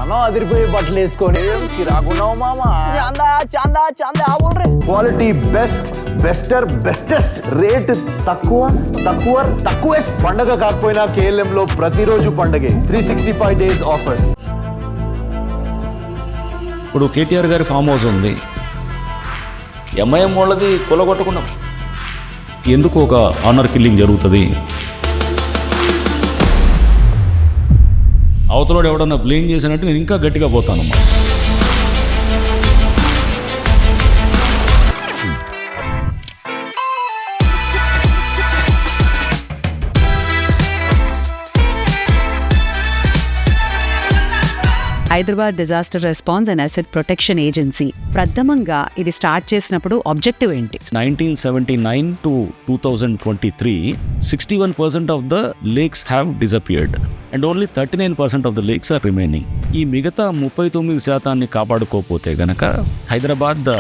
మనం అదిరిపోయే బట్టలు వేసుకొని కిరాకున్నావు మామా. చాందా చాందా చాందా బోల్ రే. క్వాలిటీ బెస్ట్, బెస్టర్, బెస్టెస్ట్, రేట్ తక్కువ తక్కువ తక్కువెస్ట్. పండగ కాకపోయినా KLM లో ప్రతిరోజు పండగే. 365 days ఆఫర్స్. ఇప్పుడు కేటీఆర్ గారి ఫామ్ హౌస్ ఉంది, ఎంఐఎం వాళ్ళది కొలగొట్టుకున్నాం. ఎందుకు ఒక ఆనర్ కిల్లింగ్ జరుగుతుంది? అవతలోడు ఎవడన్నా బ్లేమ్ చేసినట్టు నేను ఇంకా గట్టిగా పోతానమ్మా. Hyderabad disaster response and asset protection agency ప్రథమంగా ఇది స్టార్ట్ చేసినప్పుడు ఆబ్జెక్టివ్ ఏంటి? 1979 to 2023, 61% of the lakes have disappeared and only 39% of the lakes are remaining. ఈ మిగతా 39% కాపాడుకోకపోతే గనక హైదరాబాద్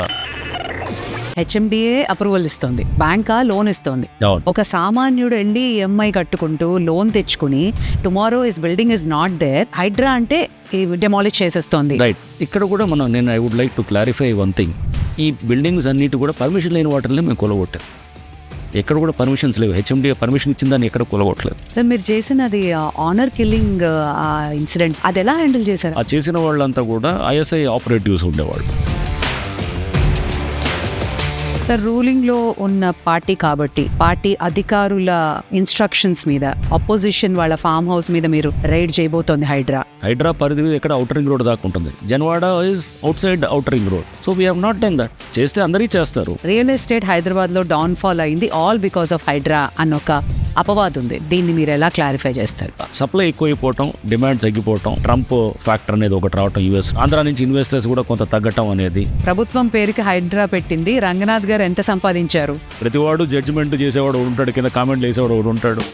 HMDA అప్రూవల్ ఇస్తుంది, బ్యాంకా లోన్ ఇస్తుంది. అవును. ఒక సామాన్యుడు వెళ్ళి EMI కట్టుకుంటూ లోన్ తెచ్చుకుని tomorrow is building is not there, HYDRAA అంటే డెమాలిష్ చేసేస్తుంది. రైట్. ఇక్కడ కూడా నేను I would like to clarify one thing. ఈ బిల్డింగ్స్ అన్నిటి కూడా పర్మిషన్ లేని వాటిని మేము కొలగొట్టాం. ఎక్కడ కూడా పర్మిషన్స్ లేవు. HMDA పర్మిషన్ ఇచ్చిందని ఎక్కడ కొలగొట్టలేదు. సార్, మీరు చేసినది ఆనర్ కిల్లింగ్ ఇన్సిడెంట్, అది ఎలా హ్యాండిల్ చేశారు? ఆ చేసిన వాళ్ళంతా కూడా ISI ఆపరేటివ్స్ ఉండేవాళ్ళు. సార్, రూలింగ్లో ఉన్న పార్టీ కాబట్టి పార్టీ అధికారుల ఇన్స్ట్రక్షన్స్ మీద అపోజిషన్ వాళ్ళ ఫామ్ హౌస్ మీద మీరు రైడ్ చేయబోతోంది హైడ్రా పరిధి ఎక్కడ ఔటర్ రింగ్ రోడ్ దాకా ఉంటుంది. Janwada is out side outer ring road. So we have not done that. చేస్తే అందరికీ చేస్తారు. రియల్ ఎస్టేట్ హైదరాబాద్ లో డౌన్ ఫాల్ అయింది ఆల్ బికాస్ ఆఫ్ హైడ్రా అన్న ఒక అపవాదం ఉంది. దీన్ని మీరు ఎలా క్లారిఫై చేస్తారు? సప్లై ఎక్కువైపోవటం, డిమాండ్ తగ్గిపోవటం, ట్రంప్ ఫ్యాక్టర్ అనేది ఒకటి రావటం, US ఆంధ్ర నుంచి ఇన్వెస్టర్స్ కూడా కొంత తగ్గటం అనేది. ప్రభుత్వం పేరుకి హైడ్రా పెట్టింది. రంగనాథ్ గారు ఎంత సంపాదించారు? ప్రతివాడు జడ్జిమెంట్ చేసేవాడు ఉంటాడు, కింద కామెంట్లు వేసేవాడు ఉంటాడు.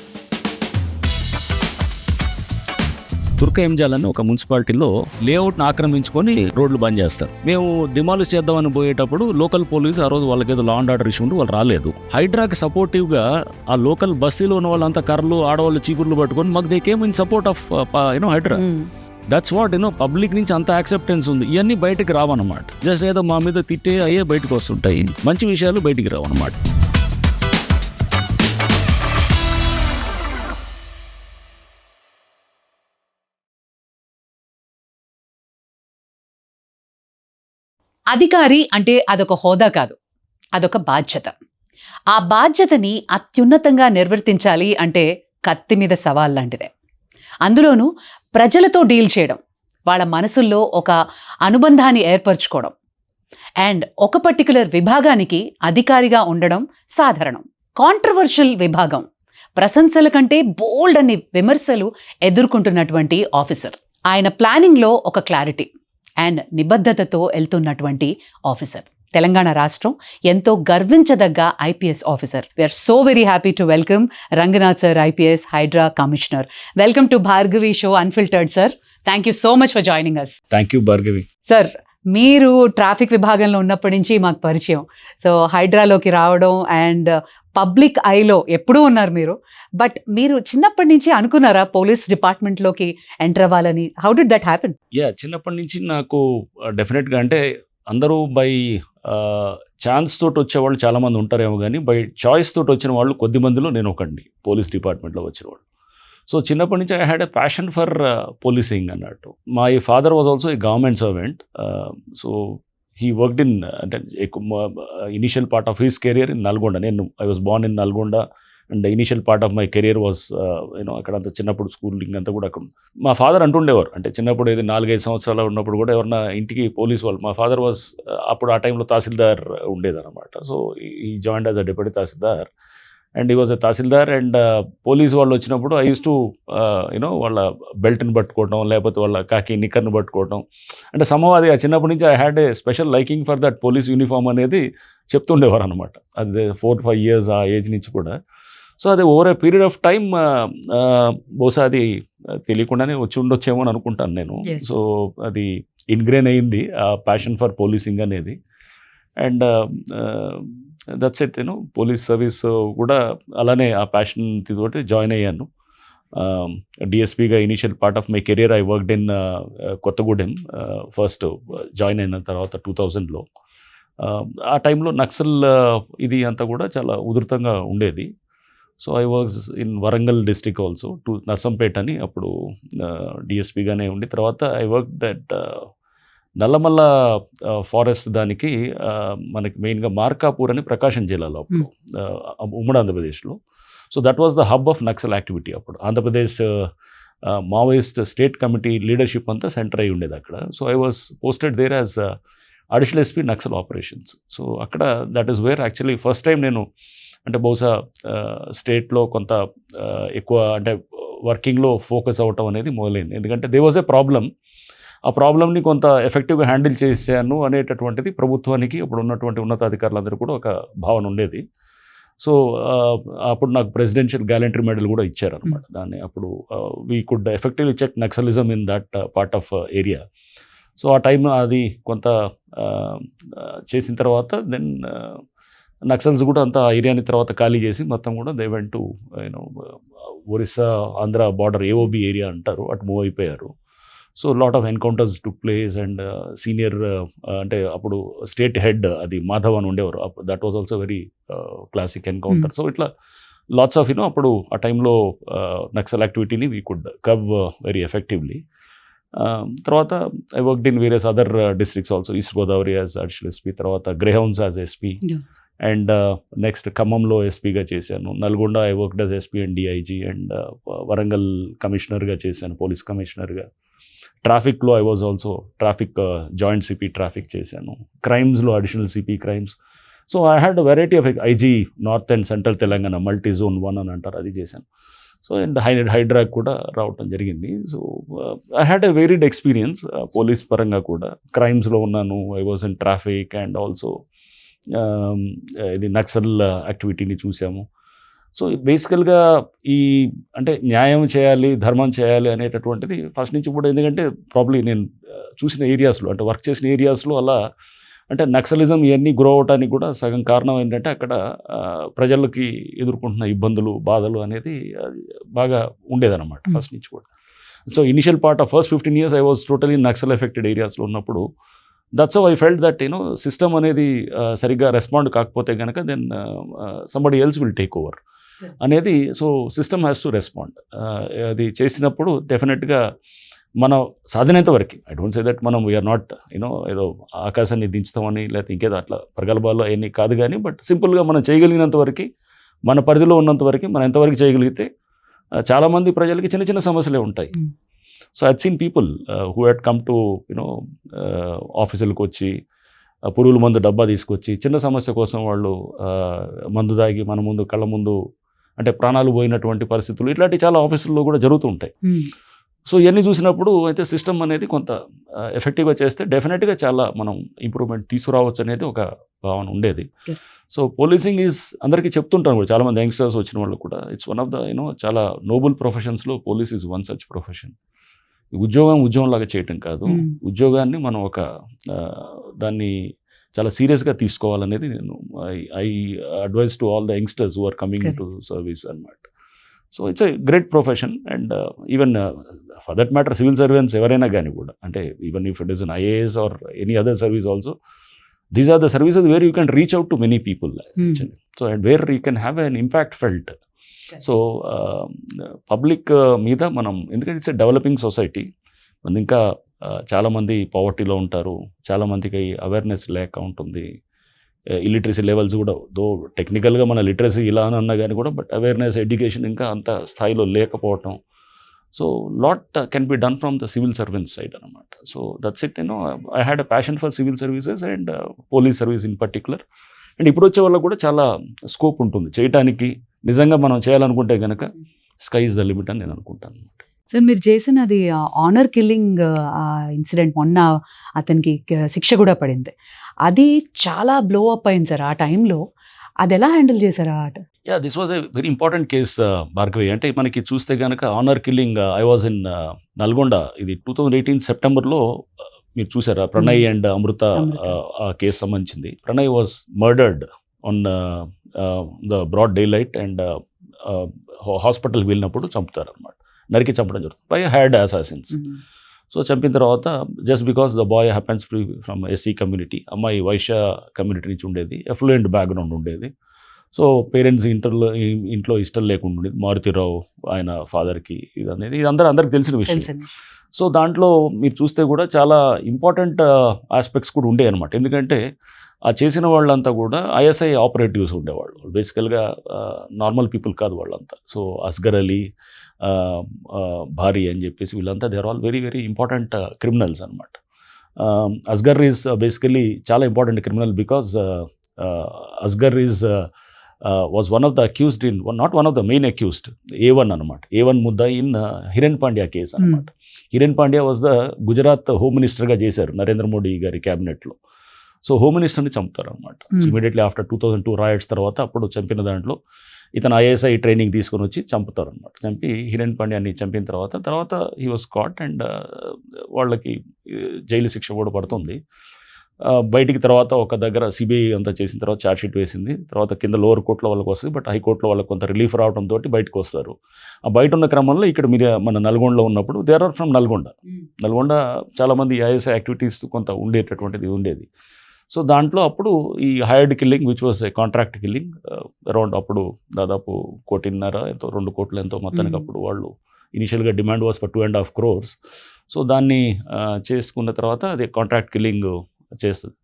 తుర్క ఎంజాలని ఒక మున్సిపాలిటీలో లేఅవుట్ని ఆక్రమించుకొని రోడ్లు బంద్ చేస్తారు. మేము డిమాలిష్ చేద్దామని పోయేటప్పుడు లోకల్ పోలీసు ఆ రోజు వాళ్ళకి ఏదో లా అండ్ ఆర్డర్ ఇష్యూ ఉండి వాళ్ళు రాలేదు. హైడ్రాకి సపోర్టివ్గా ఆ లోకల్ బస్సులో ఉన్న వాళ్ళంతా కర్రలు, ఆడవాళ్ళు చీపుర్లు పట్టుకొని మాకు they came in support of HYDRAA. That's what public నుంచి అంత యాక్సెప్టెన్స్ ఉంది. ఇవన్నీ బయటకు రావన్నమాట. జస్ట్ ఏదో మా మీద తిట్టే అయ్యే బయటకు వస్తుంటాయి, మంచి విషయాలు బయటికి రావన్నమాట. అధికారి అంటే అదొక హోదా కాదు, అదొక బాధ్యత. ఆ బాధ్యతని అత్యున్నతంగా నిర్వర్తించాలి అంటే కత్తి మీద సవాల్ లాంటిదే. అందులోనూ ప్రజలతో డీల్ చేయడం, వాళ్ళ మనసుల్లో ఒక అనుబంధాన్ని ఏర్పరచుకోవడం, అండ్ ఒక పర్టికులర్ విభాగానికి అధికారిగా ఉండడం సాధారణం. కాంట్రవర్షియల్ విభాగం, ప్రశంసల కంటే బోల్డ్ అనే విమర్శలు ఎదుర్కొంటున్నటువంటి ఆఫీసర్. ఆయన ప్లానింగ్లో ఒక క్లారిటీ అండ్ నిబద్ధతతో వెళ్తున్నటువంటి ఆఫీసర్. తెలంగాణ రాష్ట్రం ఎంతో గర్వించదగ్గ IPS officer. We're so very happy to welcome Ranganath sir, IPS HYDRAA commissioner. Welcome to Bhargavi show unfiltered sir. Thank you so much for joining us. Thank you Bhargavi. Sir, మీరు ట్రాఫిక్ విభాగంలో ఉన్నప్పటి నుంచి మాకు పరిచయం. సో హైడ్రాలోకి రావడం అండ్ పబ్లిక్ ఐలో ఎప్పుడూ ఉన్నారు మీరు. బట్ మీరు చిన్నప్పటి నుంచి అనుకున్నారా పోలీస్ డిపార్ట్మెంట్లోకి ఎంటర్ అవ్వాలని? How did that happen? చిన్నప్పటి నుంచి నాకు డెఫినెట్గా, అంటే అందరూ బై ఛాన్స్ తోటి వచ్చేవాళ్ళు చాలామంది ఉంటారేమో, కానీ బై చాయిస్ తోటి వచ్చిన వాళ్ళు కొద్ది మందిలో నేను ఒకటి పోలీస్ డిపార్ట్మెంట్లో వచ్చిన వాళ్ళు. సో చిన్నప్పటి నుంచి I had a passion for policing అన్నట్టు. My father was also a government servant. So he worked in, అంటే initial part of his career in Nalgonda. I was born in Nalgonda and initial part of my career was అక్కడంతా చిన్నప్పుడు schooling అంతా కూడా అక్కడ. మా father అంటుండేవారు, అంటే చిన్నప్పుడు ఏది 4-5 సంవత్సరాలు ఉన్నప్పుడు కూడా ఎవరన్నా ఇంటికి పోలీస్ వాళ్ళు, మా ఫాదర్ వాజ్ అప్పుడు ఆ టైంలో తహసీల్దార్ ఉండేదన్నమాట. సో ఈ joined as a deputy tahsildar and he was a tahsildar. And police వాళ్ళు వచ్చినప్పుడు ఐ యూస్ టు వాళ్ళ బెల్ట్ని పట్టుకోవడం, లేకపోతే వాళ్ళ కాకి నిక్కర్ని పట్టుకోవడం. అంటే సమం అది చిన్నప్పటి నుంచి I had a special liking for that police uniform అనేది చెప్తుండేవారు అనమాట. అది 4-5 years ఆ ఏజ్ నుంచి కూడా. సో అది over a period of time బహుశా అది తెలియకుండానే వచ్చి ఉండొచ్చేమో అని అనుకుంటాను నేను. సో అది ఇన్గ్రెయిన్ అయింది ఆ ప్యాషన్ ఫర్ పోలీసింగ్ అనేది. And that's it. Police service కూడా అలానే ఆ ప్యాషన్ తోటి జాయిన్ అయ్యాను. డిఎస్పీగా initial part of my career I worked in Kothagudem first join అయిన తర్వాత 2000లో. ఆ టైంలో నక్సల్ ఇది అంతా కూడా చాలా ఉధృతంగా ఉండేది. So I works in Warangal district also Narsampet అని అప్పుడు డిఎస్పీగానే ఉండి, తర్వాత I work that Nallamala forest దానికి మనకి మెయిన్గా మార్కాపూర్ అని ప్రకాశం జిల్లాలో అప్పుడు ఉమ్మడి ఆంధ్రప్రదేశ్లో. So that was the hub of Naxal activity. అప్పుడు Andhra Pradesh Maoist state committee leadership అంతా సెంటర్ అయి ఉండేది అక్కడ. So I was posted there as additional SP Naxal operations. సో అక్కడ that is where actually first time నేను అంటే బహుశా స్టేట్లో కొంత ఎక్కువ అంటే వర్కింగ్లో ఫోకస్ అవ్వటం అనేది మొదలైంది. ఎందుకంటే దే వాజ్ ఏ ప్రాబ్లం. ఆ ప్రాబ్లమ్ని కొంత ఎఫెక్టివ్గా హ్యాండిల్ చేశాను అనేటటువంటిది ప్రభుత్వానికి అప్పుడు ఉన్నటువంటి ఉన్నతాధికారులందరూ కూడా ఒక భావన ఉండేది. సో అప్పుడు నాకు ప్రెసిడెన్షియల్ గ్యాలంటరీ మెడల్ కూడా ఇచ్చారనమాట. దాన్ని అప్పుడు we could effectively check naxalism in that part of area. So ఆ టైం అది కొంత చేసిన తర్వాత దెన్ నక్సల్స్ కూడా అంతా ఆ ఏరియాని తర్వాత ఖాళీ చేసి మొత్తం కూడా they went to you know Orissa Andhra border AOB area అంటారు, అటు మూవ్ అయిపోయారు. So lot of encounters took place and senior అంటే అప్పుడు స్టేట్ హెడ్ అది మాధవ్ అని ఉండేవారు. That was also very classic encounter. So ఇట్లా లాట్స్ ఆఫ్ అప్పుడు ఆ టైంలో నక్సల్ యాక్టివిటీని వీ కుడ్ కవ్ వెరీ ఎఫెక్టివ్లీ. తర్వాత I worked in various other districts also, east Godavari as additional SP, తర్వాత Greyhounds as SP, and next ఖమ్మంలో ఎస్పీగా చేశాను. Nalgonda I worked as SP and DIG, and Warangal కమిషనర్గా చేశాను, పోలీస్ కమిషనర్గా. ట్రాఫిక్లో I was also traffic joint CP traffic చేశాను. క్రైమ్స్లో additional CP crimes. So I had variety of IG north and central Telangana multi zone 1 అని అంటారు, అది చేశాను. సో అండ్ హైడ్రాక్ కూడా రావటం జరిగింది. So I had a varied experience police పరంగా కూడా. క్రైమ్స్లో ఉన్నాను, I was in traffic and also ఇది నక్సల్ యాక్టివిటీని చూసాము. సో బేసికల్గా ఈ అంటే న్యాయం చేయాలి, ధర్మం చేయాలి అనేటటువంటిది ఫస్ట్ నుంచి కూడా. ఎందుకంటే ప్రాబ్లీ నేను చూసిన ఏరియాస్లో అంటే వర్క్ చేసిన ఏరియాస్లో అలా అంటే నక్సలిజం ఇవన్నీ గ్రో అవడానికి కూడా సగం కారణం ఏంటంటే అక్కడ ప్రజలకి ఎదుర్కొంటున్న ఇబ్బందులు, బాధలు అనేది బాగా ఉండేదన్నమాట ఫస్ట్ నుంచి కూడా. So initial part of first 15 years I was totally Naxal affected ఏరియాస్లో ఉన్నప్పుడు that's how I felt that system అనేది సరిగ్గా రెస్పాండ్ కాకపోతే కనుక then somebody else will take over అనేది. So system has to respond. అది చేసినప్పుడు డెఫినెట్గా మనం సాధినంత వరకు, ఐ డోంట్ సే దట్ మనం వీఆర్ నాట్ ఏదో ఆకాశాన్ని దించుతామని లేకపోతే ఇంకేదో అట్లా ప్రగల్భాలు అవన్నీ కాదు, కానీ బట్ సింపుల్గా మనం చేయగలిగినంత వరకు, మన పరిధిలో ఉన్నంత వరకు మనం ఎంతవరకు చేయగలిగితే చాలామంది ప్రజలకి చిన్న చిన్న సమస్యలే ఉంటాయి. So I seen people who had come to ఆఫీసులకు వచ్చి పురుగుల మందు డబ్బా తీసుకొచ్చి చిన్న సమస్య కోసం వాళ్ళు మందు దాగి మన ముందు కళ్ళ ముందు అంటే ప్రాణాలు పోయినటువంటి పరిస్థితులు ఇట్లాంటి చాలా ఆఫీసుల్లో కూడా జరుగుతూ ఉంటాయి. సో ఇవన్నీ చూసినప్పుడు అయితే సిస్టమ్ అనేది కొంత ఎఫెక్టివ్గా చేస్తే డెఫినెట్గా చాలా మనం ఇంప్రూవ్మెంట్ తీసుకురావచ్చు అనేది ఒక భావన ఉండేది. సో పోలీసింగ్ ఈజ్ అందరికీ చెప్తుంటాను కూడా, చాలామంది యంగ్స్టర్స్ వచ్చిన వాళ్ళు కూడా, ఇట్స్ వన్ ఆఫ్ ద చాలా నోబుల్ ప్రొఫెషన్స్లో police is one such profession. ఉద్యోగంలాగా చేయటం కాదు, ఉద్యోగాన్ని మనం ఒక దాన్ని చాలా సీరియస్గా తీసుకోవాలనేది నేను I advise to all the youngsters who are coming to service అన్నమాట. So it's a great profession. And even for that matter civil servants ఎవరైనా కానీ కూడా, అంటే even if it is an IAS or any other service also, these are the services where you can reach out to many people actually. So and where you can have an impact felt. So public మీద మనం, ఎందుకంటే it's a developing society, మన ఇంకా చాలామంది పవర్టీలో ఉంటారు, చాలామందికి awareness లేక ఉంటుంది, ఇల్లిటరసీ లెవెల్స్ కూడా దో టెక్నికల్గా మన లిటరసీ ఇలా అని అన్నా కానీ కూడా, బట్ అవేర్నెస్ ఎడ్యుకేషన్ ఇంకా అంత స్థాయిలో లేకపోవటం. So lot can be done from the civil servant side అనమాట. So that's it. I had a passion for civil services and police service in particular. And ఇప్పుడు వచ్చే వాళ్ళకు కూడా చాలా స్కోప్ ఉంటుంది చేయటానికి. నిజంగా మనం చేయాలనుకుంటే కనుక స్కై ఇస్ ద లిమిట్ అని నేను అనుకుంటాను. సార్ మీరు చేసినది ఆనర్ కిల్లింగ్ ఇన్సిడెంట్, మొన్న అతనికి శిక్ష కూడా పడింది, అది చాలా బ్లో అప్ అయింది సార్ ఆ టైంలో. అది ఎలా హ్యాండిల్ చేశారు? Yeah, this was a very important case Bhargavi. అంటే మనకి చూస్తే కనుక honour killing, I was in Nalgonda, ఇది 2018 సెప్టెంబర్లో మీరు చూసారా, ప్రణయ్ అండ్ అమృత ఆ కేసు సంబంధించింది. Pranay was murdered on the broad day light and హాస్పిటల్కి వెళ్ళినప్పుడు చంపుతారు అనమాట. నరికి చంపడం జరుగుతుంది బై హ్యాడ్ అసాసిన్స్. సో చంపిన తర్వాత just because the boy happens to from SC community, అమ్మాయి వైశ్య కమ్యూనిటీ నుంచి ఉండేది, ఎఫ్లూయెంట్ బ్యాక్గ్రౌండ్ ఉండేది. సో పేరెంట్స్ ఇంట్లో ఇష్టం లేకుండా ఉండేది. మారుతిరావు ఆయన ఫాదర్కి ఇది అనేది ఇది అందరికి తెలిసిన విషయం. సో దాంట్లో మీరు చూస్తే కూడా చాలా ఇంపార్టెంట్ ఆస్పెక్ట్స్ కూడా ఉండే అనమాట. ఎందుకంటే ఆ చేసిన వాళ్ళంతా కూడా ఐఎస్ఐ ఆపరేటివ్స్ ఉండేవాళ్ళు, బేసికల్గా నార్మల్ పీపుల్ కాదు వాళ్ళంతా. సో అస్గర్ అలీ, భారీ అని చెప్పేసి వీళ్ళంతా they are all very very important criminals అనమాట. అస్గర్ ఈజ్ బేసికలీ చాలా important criminal because Asghar is was one of the accused in, not one of the main accused, A1 అనమాట. A1 ముద్దా ఇన్ హిరణ్ పాండ్యా కేసు అనమాట. Haren Pandya was the Gujarat home మినిస్టర్గా చేశారు నరేంద్ర మోడీ గారి క్యాబినెట్లో. So home మినిస్టర్ని చంపుతారు అనమాట. ఇమీడియట్లీ ఆఫ్టర్ 2002 రాయట్స్ తర్వాత అప్పుడు చంపిన దాంట్లో ఇతను ఐఎస్ఐ ట్రైనింగ్ తీసుకొని వచ్చి చంపుతారు అనమాట. చంపి హిరణ్ పాండ్యాని చంపిన తర్వాత హీ వాజ్ కాట్ అండ్ వాళ్ళకి జైలు శిక్ష కూడా పడుతుంది. బయటికి తర్వాత ఒక దగ్గర సిబిఐ అంతా చేసిన తర్వాత ఛార్జ్షీట్ వేసింది. తర్వాత కింద లోవర్ కోర్టులో వాళ్ళకి వస్తుంది, బట్ హైకోర్టులో వాళ్ళకి కొంత రిలీఫ్ రావడంతో బయటకు వస్తారు. ఆ బయట ఉన్న క్రమంలో ఇక్కడ మీరు మన నల్గొండలో ఉన్నప్పుడు దేర్ ఆర్ ఫ్రమ్ నల్గొండ చాలామంది ఐఎస్ఐ యాక్టివిటీస్ కొంత ఉండేటటువంటిది ఉండేది. సో దాంట్లో అప్పుడు ఈ hired killing which was a contract killing around అప్పుడు దాదాపు 1.5 ఎంతో 2 కోట్లు ఎంతో మొత్తానికి అప్పుడు వాళ్ళు ఇనిషియల్గా demand was for 2.5 crores. So దాన్ని చేసుకున్న తర్వాత అది కాంట్రాక్ట్ కిల్లింగ్ చేస్తుంది.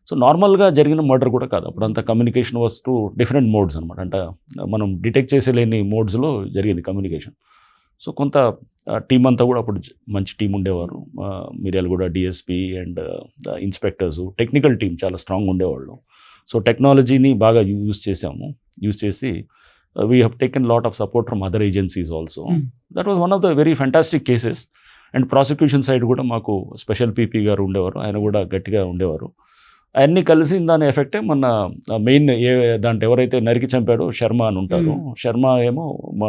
సో నార్మల్గా జరిగిన మర్డర్ కూడా కాదు, అప్పుడంతా communication was to different modes అనమాట. అంటే మనం డిటెక్ట్ చేసేలేని మోడ్స్లో జరిగింది కమ్యూనికేషన్. సో కొంత టీం అంతా కూడా అప్పుడు మంచి టీం ఉండేవారు. Miryalaguda DSP and inspectors, technical team చాలా స్ట్రాంగ్ ఉండేవాళ్ళు. సో టెక్నాలజీని బాగా యూజ్ చేసి we have taken lot of support from other agencies also. That was one of the very fantastic cases. And prosecution side కూడా మాకు స్పెషల్ పీపీ గారు ఉండేవారు, ఆయన కూడా గట్టిగా ఉండేవారు. అన్నీ కలిసి దాని ఎఫెక్టే మన మెయిన్ దాంట్లో ఎవరైతే నరికి చంపాడో శర్మ అని ఉంటారు, శర్మ ఏమో మా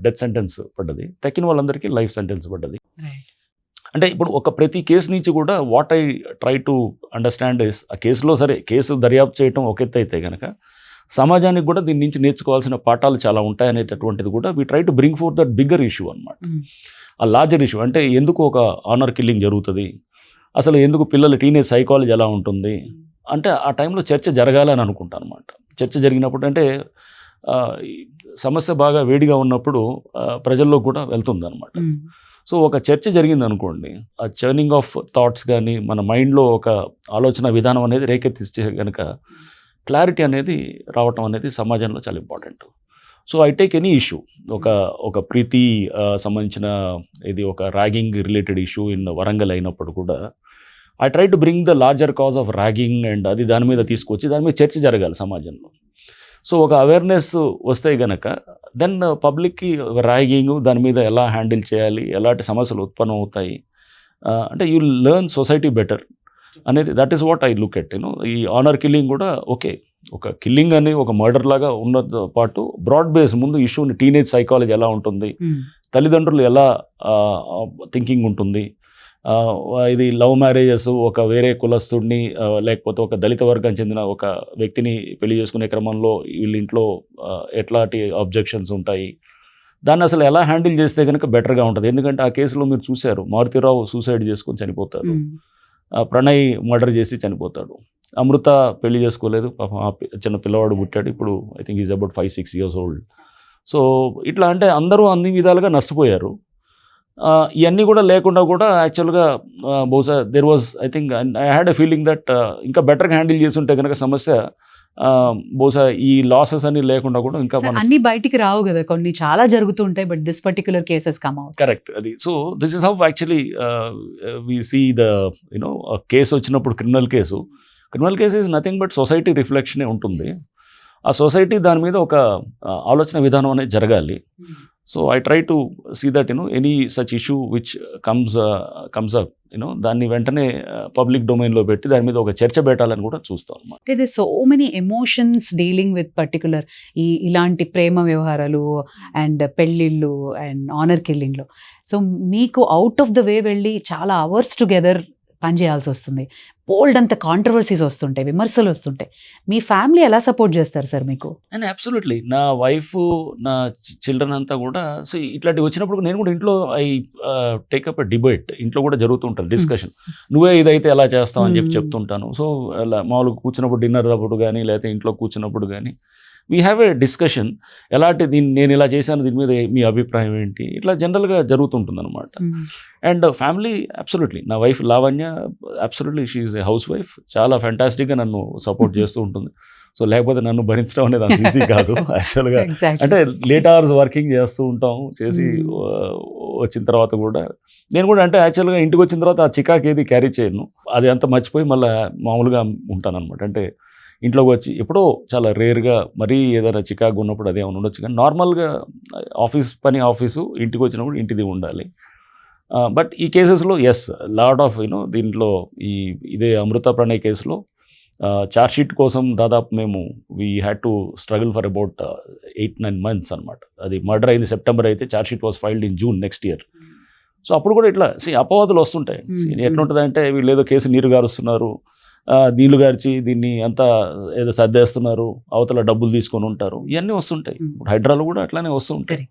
డెత్ సెంటెన్స్ పడ్డది, తక్కిన వాళ్ళందరికీ లైఫ్ సెంటెన్స్ పడ్డది. అంటే ఇప్పుడు ఒక ప్రతి కేసు నుంచి కూడా what I try to understand is, ఆ కేసులో సరే కేసు దర్యాప్తు చేయడం ఒక ఎత్తు అయితే కనుక సమాజానికి కూడా దీని నుంచి నేర్చుకోవాల్సిన పాఠాలు చాలా ఉంటాయనేటటువంటిది కూడా we try to bring four that bigger issue అనమాట. ఆ లార్జర్ ఇష్యూ అంటే ఎందుకు ఒక ఆనర్ కిల్లింగ్ జరుగుతుంది, అసలు ఎందుకు పిల్లల టీనేజ్ సైకాలజీ ఎలా ఉంటుంది అంటే ఆ టైంలో చర్చ జరగాలని అనుకుంటాను అనమాట. చర్చ జరిగినప్పుడు అంటే సమస్య బాగా వేడిగా ఉన్నప్పుడు ప్రజల్లో కూడా వెళ్తుంది అనమాట. సో ఒక చర్చ జరిగింది అనుకోండి, ఆ చర్నింగ్ ఆఫ్ థాట్స్ కానీ మన మైండ్లో ఒక ఆలోచన విధానం అనేది రేకెత్తిస్తే కనుక క్లారిటీ అనేది రావటం అనేది సమాజంలో చాలా important. So I take any issue, ఒక ప్రీతి సంబంధించిన ఇది ఒక ragging related issue in Warangal అయినప్పుడు కూడా I try to bring the larger cause of ragging and అది దాని మీద తీసుకొచ్చి దాని మీద చర్చ జరగాలి సమాజంలో. సో ఒక అవేర్నెస్ వస్తే గనక దెన్ పబ్లిక్కి ర్యాగింగ్ దాని మీద ఎలా హ్యాండిల్ చేయాలి, ఎలాంటి సమస్యలు ఉత్పన్నం అవుతాయి అంటే యూ లెర్న్ సొసైటీ బెటర్ అనేది. That is what I look at. ఈ ఆనర్ కిల్లింగ్ కూడా ఓకే, ఒక కిల్లింగ్ అని ఒక మర్డర్ లాగా ఉన్నతో పాటు బ్రాడ్ బేస్ ముందు ఇష్యూని టీనేజ్ సైకాలజీ ఎలా ఉంటుంది, తల్లిదండ్రులు ఎలా థింకింగ్ ఉంటుంది, ఇది లవ్ మ్యారేజెస్ ఒక వేరే కులస్తుడిని లేకపోతే ఒక దళిత వర్గానికి చెందిన ఒక వ్యక్తిని పెళ్లి చేసుకునే క్రమంలో వీళ్ళ ఇంట్లో ఎట్లాంటి అబ్జెక్షన్స్ ఉంటాయి, దాన్ని అసలు ఎలా హ్యాండిల్ చేస్తే కనుక బెటర్గా ఉంటుంది. ఎందుకంటే ఆ కేసులో మీరు చూశారు, మారుతిరావు సూసైడ్ చేసుకొని చనిపోతారు, ప్రణయ్ మర్డర్ చేసి చనిపోతాడు, అమృత పెళ్లి చేసుకోలేదు, పాపం చిన్న పిల్లవాడు పుట్టాడు, ఇప్పుడు I think is about 5-6 years old. So ఇట్లా అంటే అందరూ అన్ని విధాలుగా నష్టపోయారు. ఇవన్నీ కూడా లేకుండా కూడా యాక్చువల్గా బహుశా there was I think I had a feeling that ఇంకా బెటర్గా హ్యాండిల్ చేసి ఉంటే కనుక సమస్య బహుశా ఈ లాసెస్ అని లేకుండా కూడా ఇంకా అన్ని బయటికి రావు కదా, కొన్ని చాలా జరుగుతూ ఉంటాయి, but this particular cases come out. Correct అది. So this is how actually we see the case వచ్చినప్పుడు criminal case is nothing but society రిఫ్లెక్షనే ఉంటుంది. ఆ సొసైటీ దాని మీద ఒక ఆలోచన విధానం అనేది జరగాలి. So I try to see that any such issue which comes up దాన్ని వెంటనే పబ్లిక్ డొమైన్లో పెట్టి దాని మీద ఒక చర్చ పెట్టాలని కూడా చూస్తాం. అంటే so many emotions dealing with particular ఇలాంటి ప్రేమ వ్యవహారాలు అండ్ పెళ్ళిళ్ళు అండ్ ఆనర్ కిల్లింగ్లో. సో మీకు అవుట్ ఆఫ్ ద వే వెళ్ళి చాలా అవర్స్ టుగెదర్ పనిచేయాల్సి వస్తుంది, బోల్డ్ అంత కాంట్రవర్సీస్ వస్తుంటాయి, విమర్శలు వస్తుంటాయి. మీ ఫ్యామిలీ ఎలా సపోర్ట్ చేస్తారు సార్ మీకు? అండ్ అబ్సల్యూట్లీ నా వైఫ్, నా చిల్డ్రన్ అంతా కూడా సో ఇట్లాంటివి వచ్చినప్పుడు నేను కూడా ఇంట్లో ఐ టేకప్ ఎ డిబేట్. ఇంట్లో కూడా జరుగుతుంటారు డిస్కషన్. నువ్వే ఇదైతే ఎలా చేస్తావు అని చెప్తుంటాను. సో అలా మామూలుగా కూర్చున్నప్పుడు డిన్నర్ అప్పుడు కానీ లేకపోతే ఇంట్లో కూర్చున్నప్పుడు కానీ వీ హ్యావ్ ఏ డిస్కషన్. ఎలాంటి దీన్ని నేను ఇలా చేశాను, దీని మీద మీ అభిప్రాయం ఏంటి, ఇట్లా జనరల్గా జరుగుతుంటుంది అనమాట. అండ్ ఫ్యామిలీ అబ్సల్యూట్లీ, నా wife Lavanya absolutely she is a house wife, చాలా ఫ్యాంటాస్టిక్గా నన్ను సపోర్ట్ చేస్తూ ఉంటుంది. సో లేకపోతే నన్ను భరించడం అనేది అంత ఈజీ కాదు యాక్చువల్గా. అంటే లేట్ అవర్స్ వర్కింగ్ చేస్తూ ఉంటాం, చేసి వచ్చిన తర్వాత కూడా నేను కూడా అంటే యాక్చువల్గా ఇంటికి వచ్చిన తర్వాత ఆ చికాకు ఏది క్యారీ చేయను, అది అంతా మర్చిపోయి మళ్ళీ మామూలుగా ఉంటాను అనమాట. అంటే ఇంట్లోకి వచ్చి ఎప్పుడో చాలా రేర్గా మరీ ఏదైనా చికాకు ఉన్నప్పుడు అదే ఉండొచ్చు, కానీ నార్మల్గా ఆఫీస్ పని ఆఫీసు, ఇంటికి వచ్చినప్పుడు ఇంటిది ఉండాలి. బట్ ఈ కేసెస్లో ఎస్ లాట్ ఆఫ్ దీంట్లో ఇదే అమృత ప్రణయ్ కేసులో ఛార్జ్షీట్ కోసం దాదాపు మేము we had to struggle for about 8-9 months అనమాట. అది మర్డర్ అయింది సెప్టెంబర్ అయితే chargesheet was filed in June next year. So అప్పుడు కూడా ఇట్లా అపవాదులు వస్తుంటాయి. ఎట్లుంటుంది అంటే వీళ్ళు ఏదో కేసు నీరు గారుస్తున్నారు, నీళ్లు గార్చి దీన్ని అంతా ఏదో సర్దేస్తున్నారు, అవతల డబ్బులు తీసుకొని ఉంటారు, ఇవన్నీ వస్తుంటాయి. ఇప్పుడు హైడ్రాలో కూడా అట్లానే వస్తుంటాయి.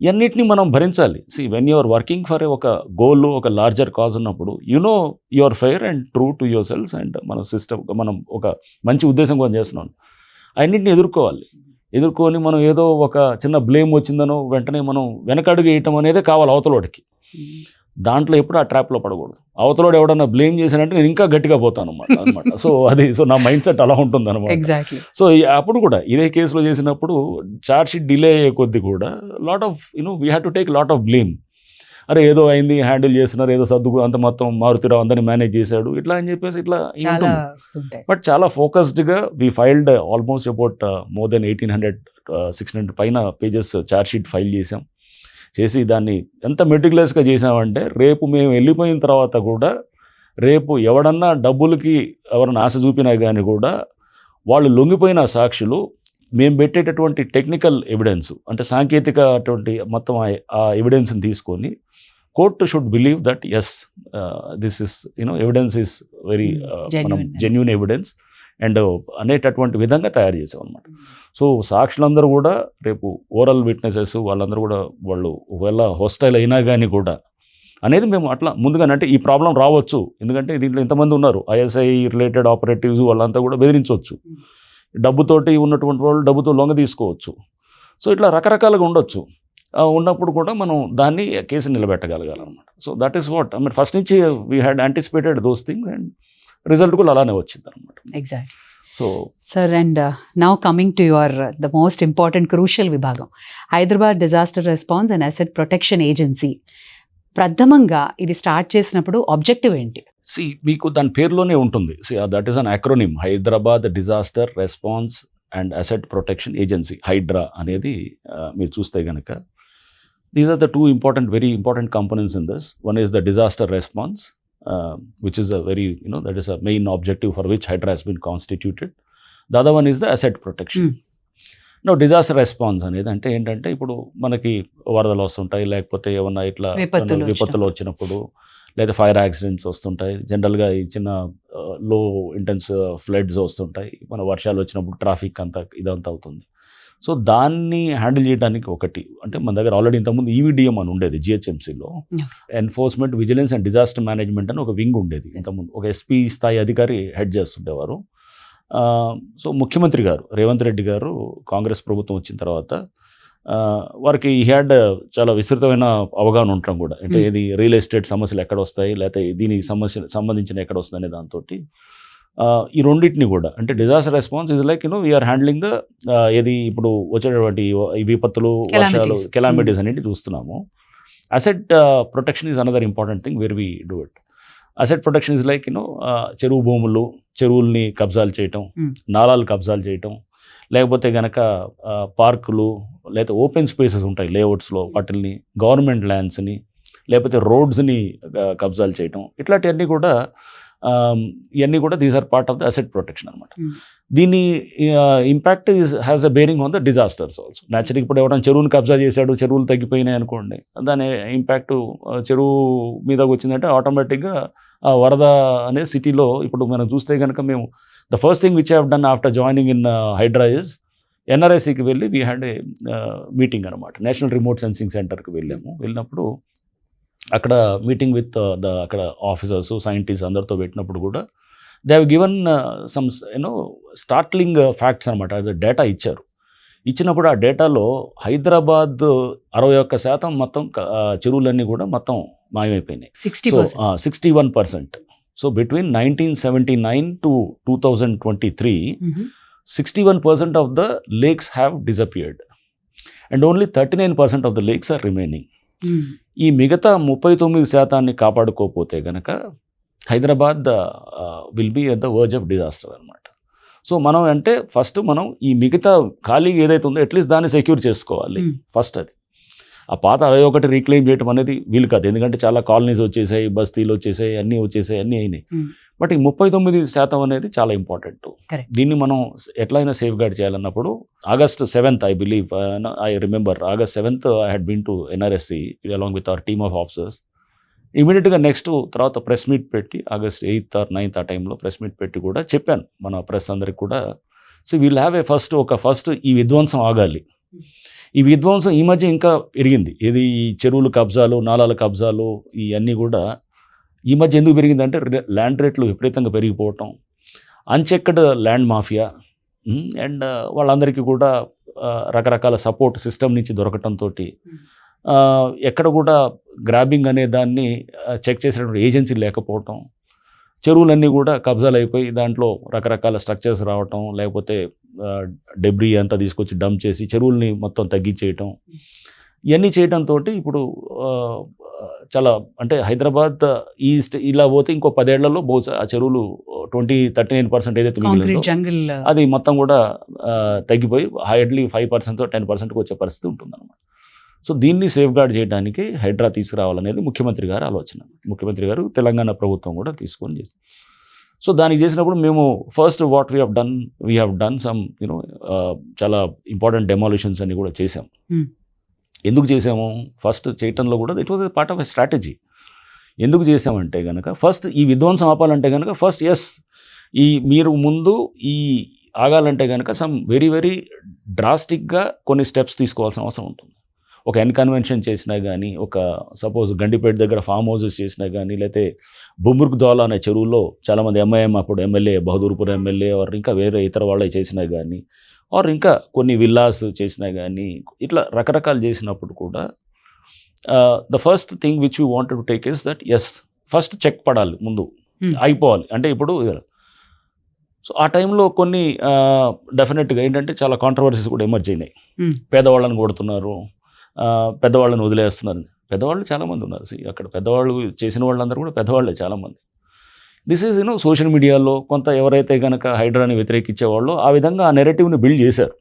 ఇవన్నిటిని మనం భరించాలి. వెన్ యూఆర్ వర్కింగ్ ఫర్ ఒక గోల్, ఒక లార్జర్ కాజ్ ఉన్నప్పుడు your fair and true to your cells and మన సిస్టమ్, మనం ఒక మంచి ఉద్దేశం కోసం చేస్తున్నాం, అన్నింటిని ఎదుర్కొని మనం ఏదో ఒక చిన్న బ్లేమ్ వచ్చిందనో వెంటనే మనం వెనకడుగు వేయటం అనేదే కావాలి అవతలోడికి. దాంట్లో ఎప్పుడు ఆ ట్రాప్లో పడకూడదు. అవతలోడు ఎవడన్నా బ్లేమ్ చేశానంటే నేను ఇంకా గట్టిగా పోతాను అనమాట. సో నా మైండ్ సెట్ అలా ఉంటుంది అనమాట. సో అప్పుడు కూడా ఇదే కేసులో చేసినప్పుడు ఛార్జ్షీట్ డిలే అయ్యే కొద్ది కూడా lot of we have to take lot of blame. అరే ఏదో అయింది, హ్యాండిల్ చేస్తున్నారు, ఏదో సర్దుకు అంత మొత్తం మారుతిరావు అందరినీ మేనేజ్ చేశాడు ఇట్లా అని చెప్పేసి ఇట్లా ఉంటుంది. బట్ చాలా ఫోకస్డ్గా we filed almost about more than 1800-1600 పైన పేజెస్ ఛార్జ్షీట్ ఫైల్ చేసి దాన్ని ఎంత మెటిక్యులస్గా చేసామంటే రేపు మేము వెళ్ళిపోయిన తర్వాత కూడా రేపు ఎవడన్నా డబ్బులకి ఎవరన్నా ఆశ చూపినా కానీ కూడా వాళ్ళు లొంగిపోయిన సాక్షులు మేము పెట్టేటటువంటి టెక్నికల్ ఎవిడెన్స్ అంటే సాంకేతిక అటువంటి మొత్తం ఆ ఎవిడెన్స్ని తీసుకొని court should believe that yes this is evidence is very మనం జెన్యూన్ ఎవిడెన్స్ అండ్ అనేటటువంటి విధంగా తయారు చేసాం అనమాట. సో సాక్షులందరూ కూడా రేపు ఓరల్ విట్నెసెస్ వాళ్ళందరూ కూడా వాళ్ళు ఒకవేళ హోస్టైల్ అయినా కానీ కూడా అనేది మేము అట్లా ముందుగానే అంటే ఈ ప్రాబ్లం రావచ్చు, ఎందుకంటే దీంట్లో ఇంతమంది ఉన్నారు, ఐఎస్ఐ రిలేటెడ్ ఆపరేటివ్స్ వాళ్ళంతా కూడా బెదిరించవచ్చు, డబ్బుతోటి ఉన్నటువంటి వాళ్ళు డబ్బుతో లొంగ తీసుకోవచ్చు. సో ఇట్లా రకరకాలుగా ఉండొచ్చు. ఉన్నప్పుడు కూడా మనం దాన్ని కేసు నిలబెట్టగలగాలన్నమాట. So that is what I mean first నుంచి we had anticipated those things and result కూడా అలానే వచ్చింది అనమాట. Exactly. So sir and now coming to your the most important crucial విభాగం, Hyderabad disaster response and asset protection agency. ప్రథమంగా ఇది start చేసినప్పుడు objective ఏంటి? మీకు దాని పేరులోనే ఉంటుంది. That is an acronym, Hyderabad disaster response and asset protection agency, HYDRAA అనేది మీరు చూస్తే కనుక these are the two very important components in this. One is the disaster response which is a very that is a main objective for which Hydra has been constituted. The other one is the asset protection. Now disaster response అనేది అంటే ఏంటంటే ఇప్పుడు మనకి వరదలు వస్తుంటాయి, లేకపోతే ఏమన్నా ఇట్లా విపత్తులు వచ్చినప్పుడు, లేదా ఫైర్ యాక్సిడెంట్స్ వస్తుంటాయి, జనరల్గా ఈ చిన్న లో ఇంటెన్స్ ఫ్లడ్స్ వస్తుంటాయి, మన వర్షాలు వచ్చినప్పుడు ట్రాఫిక్ అంతా ఇదంతా అవుతుంది. సో దాన్ని హ్యాండిల్ చేయడానికి ఒకటి అంటే మన దగ్గర ఆల్రెడీ ఇంతకుముందు ఈవీడిఎం అని ఉండేది జిహెచ్ఎంసీలో, enforcement vigilance and disaster management అని ఒక వింగ్ ఉండేది ఇంతకుముందు, ఒక ఎస్పీ స్థాయి అధికారి హెడ్ చేస్తుండేవారు. సో ముఖ్యమంత్రి గారు రేవంత్ రెడ్డి గారు కాంగ్రెస్ ప్రభుత్వం వచ్చిన తర్వాత వారికి ఈ హ్యాడ్ చాలా విస్తృతమైన అవగాహన ఉండటం కూడా, అంటే ఇది రియల్ ఎస్టేట్ సమస్యలు ఎక్కడ వస్తాయి, లేకపోతే దీనికి సంబంధించిన ఎక్కడ వస్తుంది అనే దాంతో ఈ రెండింటిని కూడా అంటే disaster response is like we're handling the ఏది ఇప్పుడు వచ్చేటటువంటి ఈ విపత్తులు, వర్షాలు, కెలామిటీస్ అన్నింటి చూస్తున్నాము. Asset protection is another important thing where we do it. Asset protection is like చెరువు భూములు, చెరువుల్ని కబ్జాలు చేయటం, నాలాలు కబ్జాలు చేయటం, లేకపోతే కనుక పార్కులు లేదా ఓపెన్ స్పేసెస్ ఉంటాయి లేఅవుట్స్లో, వాటిని గవర్నమెంట్ ల్యాండ్స్ని లేకపోతే రోడ్స్ని కబ్జాలు చేయటం, ఇట్లాంటివన్నీ కూడా ఇవన్నీ కూడా these are part of the asset protection అనమాట. దీని impact has a bearing on the disasters also. న్యాచురల్గా ఇప్పుడు ఎవరైనా చెరువుని కబ్జా చేశాడు, చెరువులు తగ్గిపోయినాయి అనుకోండి, దాని ఇంపాక్ట్ చెరువు మీదకి వచ్చిందంటే ఆటోమేటిక్గా ఆ వరద అనే సిటీలో ఇప్పుడు మనం చూస్తే కనుక మేము the first thing which have done after joining in HYDRAA is ఎన్ఆర్ఐసికి వెళ్ళి వీ హ్యాడ్ ఏ మీటింగ్ అనమాట. నేషనల్ రిమోట్ సెన్సింగ్ సెంటర్కి వెళ్ళినప్పుడు అక్కడ మీటింగ్ విత్ అక్కడ ఆఫీసర్స్ సైంటిస్ట్ అందరితో పెట్టినప్పుడు కూడా they have given some startling facts అనమాట. అది డేటా ఇచ్చినప్పుడు ఆ డేటాలో హైదరాబాద్ 61% మొత్తం చెరువులన్నీ కూడా మొత్తం మాయమైపోయినాయి. 61%. So between 1979 to 2023 61% of the lakes have disappeared and only 39% of the lakes are remaining. ఈ మిగతా 39% కాపాడుకోకపోతే కనుక Hyderabad will be at the verge of disaster అనమాట. సో మనం అంటే ఫస్ట్ మనం ఈ మిగతా ఖాళీగా ఏదైతే ఉందో అట్లీస్ట్ దాన్ని సెక్యూర్ చేసుకోవాలి ఫస్ట్. అది ఆ పాత 61 రీక్లెయిమ్ చేయడం అనేది వీలు కాదు, ఎందుకంటే చాలా కాలనీస్ వచ్చేసాయి, బస్తీలు వచ్చేసాయి, అన్నీ అయినాయి. బట్ ఈ 39% అనేది చాలా ఇంపార్టెంట్. దీన్ని మనం ఎట్లయినా సేఫ్ గార్డ్ చేయాలన్నప్పుడు August 7th I believe, I remember August 7th I had been to NRSC along with our team of officers. ఇమీడియట్గా నెక్స్ట్ తర్వాత ప్రెస్ మీట్ పెట్టి August 8th or 9th ఆ టైంలో ప్రెస్ మీట్ పెట్టి కూడా చెప్పాను మన ప్రెస్ అందరికి కూడా, so we'll have a first ఈ విధ్వంసం ఆగాలి. ఈ విధ్వంసం ఈ మధ్య ఇంకా పెరిగింది. ఇది ఈ చెరువులు కబ్జాలు, నాలాల కబ్జాలు ఇవన్నీ కూడా ఈ మధ్య ఎందుకు పెరిగిందంటే ల్యాండ్ రేట్లు విపరీతంగా పెరిగిపోవటం, అన్చెక్డ్ ల్యాండ్ మాఫియా, అండ్ వాళ్ళందరికీ కూడా రకరకాల సపోర్ట్ సిస్టమ్ నుంచి దొరకటంతో ఎక్కడ కూడా గ్రాబింగ్ అనే దాన్ని చెక్ చేసేటువంటి ఏజెన్సీ లేకపోవటం, చెరువులన్నీ కూడా కబ్జాలు అయిపోయి దాంట్లో రకరకాల స్ట్రక్చర్స్ రావటం, లేకపోతే డెబ్రీ అంతా తీసుకొచ్చి డంప్ చేసి చెరువుల్ని మొత్తం తగ్గించేయటం, ఇవన్నీ చేయడంతో ఇప్పుడు చాలా అంటే హైదరాబాద్ ఈస్ట్ ఇలా పోతే ఇంకో 10 ఏళ్లలో బహుశా ఆ చెరువులు 39% ఏదైతే మిగిలిందో అది మొత్తం కూడా తగ్గిపోయి హార్డ్లీ 5% 10%కి వచ్చే పరిస్థితి ఉంటుందన్నమాట. సో దీన్ని సేఫ్ గార్డ్ చేయడానికి హైడ్రా తీసుకురావాలనేది ముఖ్యమంత్రి గారి ఆలోచన. ముఖ్యమంత్రి గారు తెలంగాణ ప్రభుత్వం కూడా తీసుకొని చేస్తారు. సో దానికి చేసినప్పుడు మేము first what we have done some చాలా ఇంపార్టెంట్ డెమాలిషన్స్ అన్ని కూడా చేసాం. ఎందుకు చేసాము ఫస్ట్ చేయటంలో కూడా it was a part of a strategy. ఎందుకు చేసామంటే కనుక ఫస్ట్ ఈ విధ్వంసం ఆపాలంటే కనుక ఫస్ట్ మీరు ముందు ఈ ఆగాలంటే కనుక సమ్ వెరీ డ్రాస్టిక్గా కొన్ని స్టెప్స్ తీసుకోవాల్సిన అవసరం ఉంటుంది. ఒక ఎన్కన్వెన్షన్ చేసినా కానీ, ఒక సపోజ్ గండిపేట దగ్గర ఫామ్ హౌసెస్ చేసినా కానీ, లేకపోతే బొమ్ముర్క్ దోలా అనే చెరువుల్లో చాలామంది ఎంఐఎం అప్పుడు ఎమ్మెల్యే బహదూర్పూర్ ఎమ్మెల్యే వారు ఇంకా వేరే ఇతర వాళ్ళే చేసినా కానీ, ఆర్ ఇంకా కొన్ని విల్లాస్ చేసినా కానీ, ఇట్లా రకరకాలు చేసినప్పుడు కూడా the first thing which we wanted to take is that first check పడాలి ముందు, అయిపోవాలి. అంటే ఇప్పుడు సో ఆ టైంలో కొన్ని డెఫినెట్గా ఏంటంటే చాలా కాంట్రవర్సీస్ కూడా ఎమర్జ్ అయినాయి. పేదవాళ్ళని కొడుతున్నారు, పెద్దవాళ్ళని వదిలేస్తున్నారు. పెద్దవాళ్ళు చాలామంది ఉన్నారు. అక్కడ పెద్దవాళ్ళు చేసిన వాళ్ళందరూ కూడా పెద్దవాళ్ళే చాలామంది. దిస్ ఈజ్ సోషల్ మీడియాలో కొంత ఎవరైతే కనుక హైడ్రాని వ్యతిరేకించేవాళ్ళో ఆ విధంగా ఆ నెరేటివ్ని బిల్డ్ చేశారు.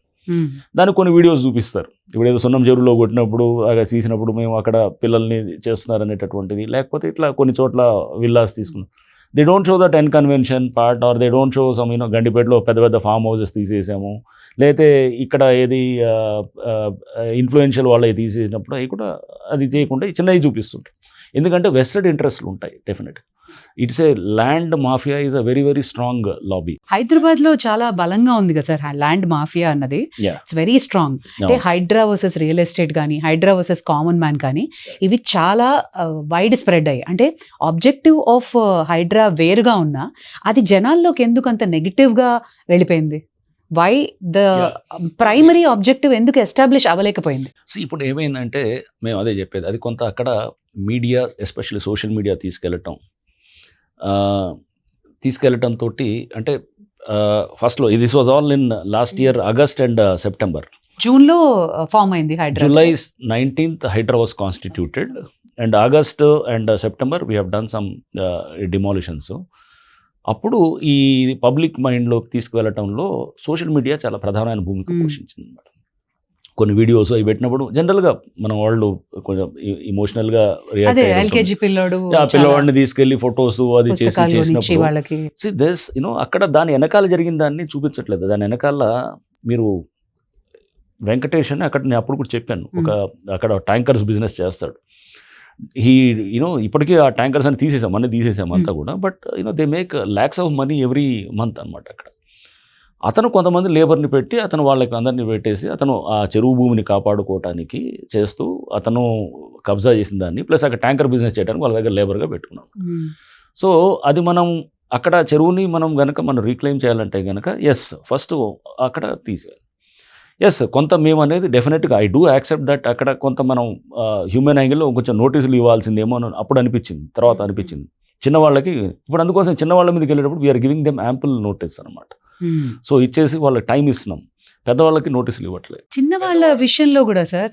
దానికి కొన్ని వీడియోస్ చూపిస్తారు. ఇప్పుడు ఏదో సున్నం చెరువులో కొట్టినప్పుడు అక్కడ తీసినప్పుడు మేము అక్కడ పిల్లల్ని చేస్తున్నారు అనేటటువంటిది, లేకపోతే ఇట్లా కొన్ని చోట్ల విల్లాస్ తీసుకున్నాం. They don't show that N Convention part, or they don't show some గండిపేటలో పెద్ద ఫామ్ హౌసెస్ తీసేసాము, లేకపోతే ఇక్కడ ఏది ఇన్ఫ్లుయెన్షియల్ వాళ్ళవి తీసేసినప్పుడు అవి కూడా అది చేయకుండా చిన్నవి చూపిస్తుంటాయి. ఎందుకంటే వెస్టెడ్ ఇంట్రెస్ట్లు ఉంటాయి డెఫినెట్గా. It's a land mafia is a very strong lobby. Hyderabad లో చాలా బలంగా ఉంది కదా సార్ ల్యాండ్ మాఫియా అన్నది. It's very strong. అంటే హైడ్రా వర్సెస్ రియల్ ఎస్టేట్ కానీ, హైడ్రా వర్సెస్ కామన్ మ్యాన్ కానీ, ఇవి చాలా వైడ్ స్ప్రెడ్ అయ్యాయి. అంటే ఆబ్జెక్టివ్ ఆఫ్ హైడ్రా వేరుగా ఉన్నా అది జనాల్లోకి ఎందుకు అంత నెగిటివ్గా వెళ్ళిపోయింది? వై ద ప్రైమరీ ఆబ్జెక్టివ్ ఎందుకు ఎస్టాబ్లిష్ అవ్వలేకపోయింది? ఇప్పుడు ఏమైందంటే మేము అదే చెప్పేది, అది కొంత అక్కడ మీడియా ఎస్పెషల్లీ సోషల్ మీడియా తీసుకెళ్ళటంతో అంటే ఫస్ట్లో this was all in last year August and September. జూన్లో ఫామ్ అయింది HYDRAA. July 19th HYDRAA was constituted and August and September we have done some demolitions. అప్పుడు ఈ పబ్లిక్ మైండ్లోకి తీసుకువెళ్ళటంలో సోషల్ మీడియా చాలా ప్రధానమైన భూమిక పోషించింది అన్నమాట. కొన్ని వీడియోస్ అవి పెట్టినప్పుడు జనరల్గా మన వాళ్ళు కొంచెం ఇమోషనల్గా రియాక్ట్ అయ్యారు. పిల్లవాడిని తీసుకెళ్లి ఫొటోస్ అది చేసి చేసినప్పుడు అక్కడ దాని వెనకాల జరిగిన దాన్ని చూపించట్లేదు. దాని వెనకాల మీరు వెంకటేష్ అని అక్కడ నేను అప్పుడు కూడా చెప్పాను, అక్కడ ట్యాంకర్స్ బిజినెస్ చేస్తాడు. ఇప్పటికీ ఆ ట్యాంకర్స్ అని తీసేసాం, మనీ తీసేసాం అంతా కూడా. But they make lakhs of money every month అనమాట అక్కడ. అతను కొంతమంది లేబర్ని పెట్టి అతను వాళ్ళకి అందరినీ పెట్టేసి అతను ఆ చెరువు భూమిని కాపాడుకోవటానికి చేస్తూ అతను కబ్జా చేసిన దాన్ని ప్లస్ అక్కడ ట్యాంకర్ బిజినెస్ చేయడానికి వాళ్ళ దగ్గర లేబర్గా పెట్టుకున్నాం. సో అది మనం అక్కడ చెరువుని మనం రీక్లెయిమ్ చేయాలంటే కనుక ఫస్ట్ అక్కడ తీసేయాలి. కొంత మేము అనేది డెఫినెట్గా ఐ డూ యాక్సెప్ట్ దట్ అక్కడ కొంత మనం హ్యూమన్ యాంగిల్లో కొంచెం నోటీసులు ఇవ్వాల్సిందేమో అని అప్పుడు అనిపించింది, తర్వాత అనిపించింది చిన్నవాళ్ళకి. ఇప్పుడు అందుకోసం చిన్నవాళ్ళ మీదకి వెళ్ళేటప్పుడు we're giving them ample notice అనమాట. సో ఇచ్చేసి వాళ్ళకి టైం ఇస్తున్నాం, పెద్దవాళ్ళకి నోటీసులు ఇవ్వట్లేదు. చిన్నవాళ్ళ విషయంలో కూడా సార్,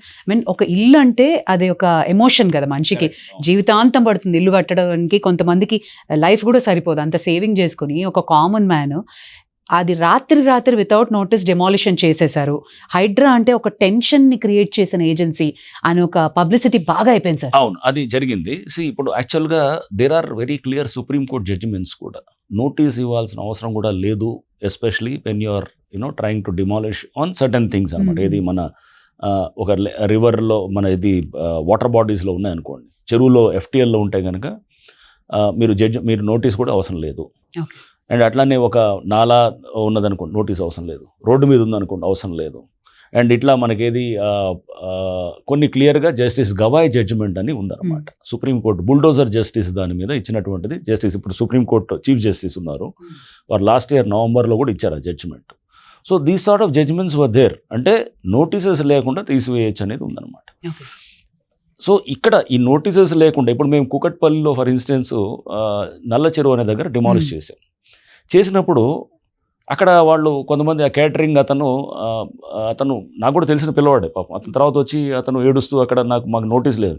ఒక ఇల్లు అంటే అది ఒక ఎమోషన్ కదా మనిషికి, జీవితాంతం పడుతుంది ఇల్లు కట్టడానికి. కొంతమందికి లైఫ్ కూడా సరిపోదు అంత సేవింగ్ చేసుకుని. ఒక కామన్ మ్యాన్ అది రాత్రి వితౌట్ నోటీస్ డెమాలిషన్ చేసేశారు. హైడ్రా అంటే ఒక టెన్షన్ని క్రియేట్ చేసిన ఏజెన్సీ అని ఒక పబ్లిసిటీ బాగా అయిపోయింది సార్. అవును, అది జరిగింది. ఇప్పుడు యాక్చువల్గా there are very clear supreme court judgements కూడా. నోటీస్ ఇవ్వాల్సిన అవసరం కూడా లేదు, especially when you are trying to demolish on certain things అనమాట. ఇది మన ఒక రివర్లో మన ఇది వాటర్ బాడీస్లో ఉన్నాయనుకోండి, చెరువులో FTLలో ఉంటే కనుక మీరు నోటీస్ కూడా అవసరం లేదు. అండ్ అట్లానే ఒక నాలా ఉన్నదనుకోండి నోటీస్ అవసరం లేదు, రోడ్డు మీద ఉందనుకోండి అవసరం లేదు. అండ్ ఇట్లా మనకేది కొన్ని క్లియర్గా జస్టిస్ గవాయ్ జడ్జిమెంట్ అని ఉందన్నమాట. సుప్రీంకోర్టు బుల్డోజర్ జస్టిస్ దాని మీద ఇచ్చినటువంటిది జస్టిస్. ఇప్పుడు సుప్రీంకోర్టు చీఫ్ జస్టిస్ ఉన్నారు, వారు లాస్ట్ ఇయర్ నవంబర్లో కూడా ఇచ్చారు ఆ judgement. So these sort of judgements were there, అంటే నోటీసెస్ లేకుండా తీసివేయచ్చు అనేది ఉందన్నమాట. సో ఇక్కడ ఈ నోటీసెస్ లేకుండా ఇప్పుడు మేము కూకట్పల్లిలో ఫర్ ఇన్స్టెన్స్ నల్ల చెరువు అనే దగ్గర డిమాలిష్ చేసినప్పుడు అక్కడ వాళ్ళు కొంతమంది ఆ క్యాటరింగ్ అతను నాకు కూడా తెలిసిన పిల్లవాడే పాపం. అతని తర్వాత వచ్చి అతను ఏడుస్తూ అక్కడ మాకు నోటీస్ లేదు.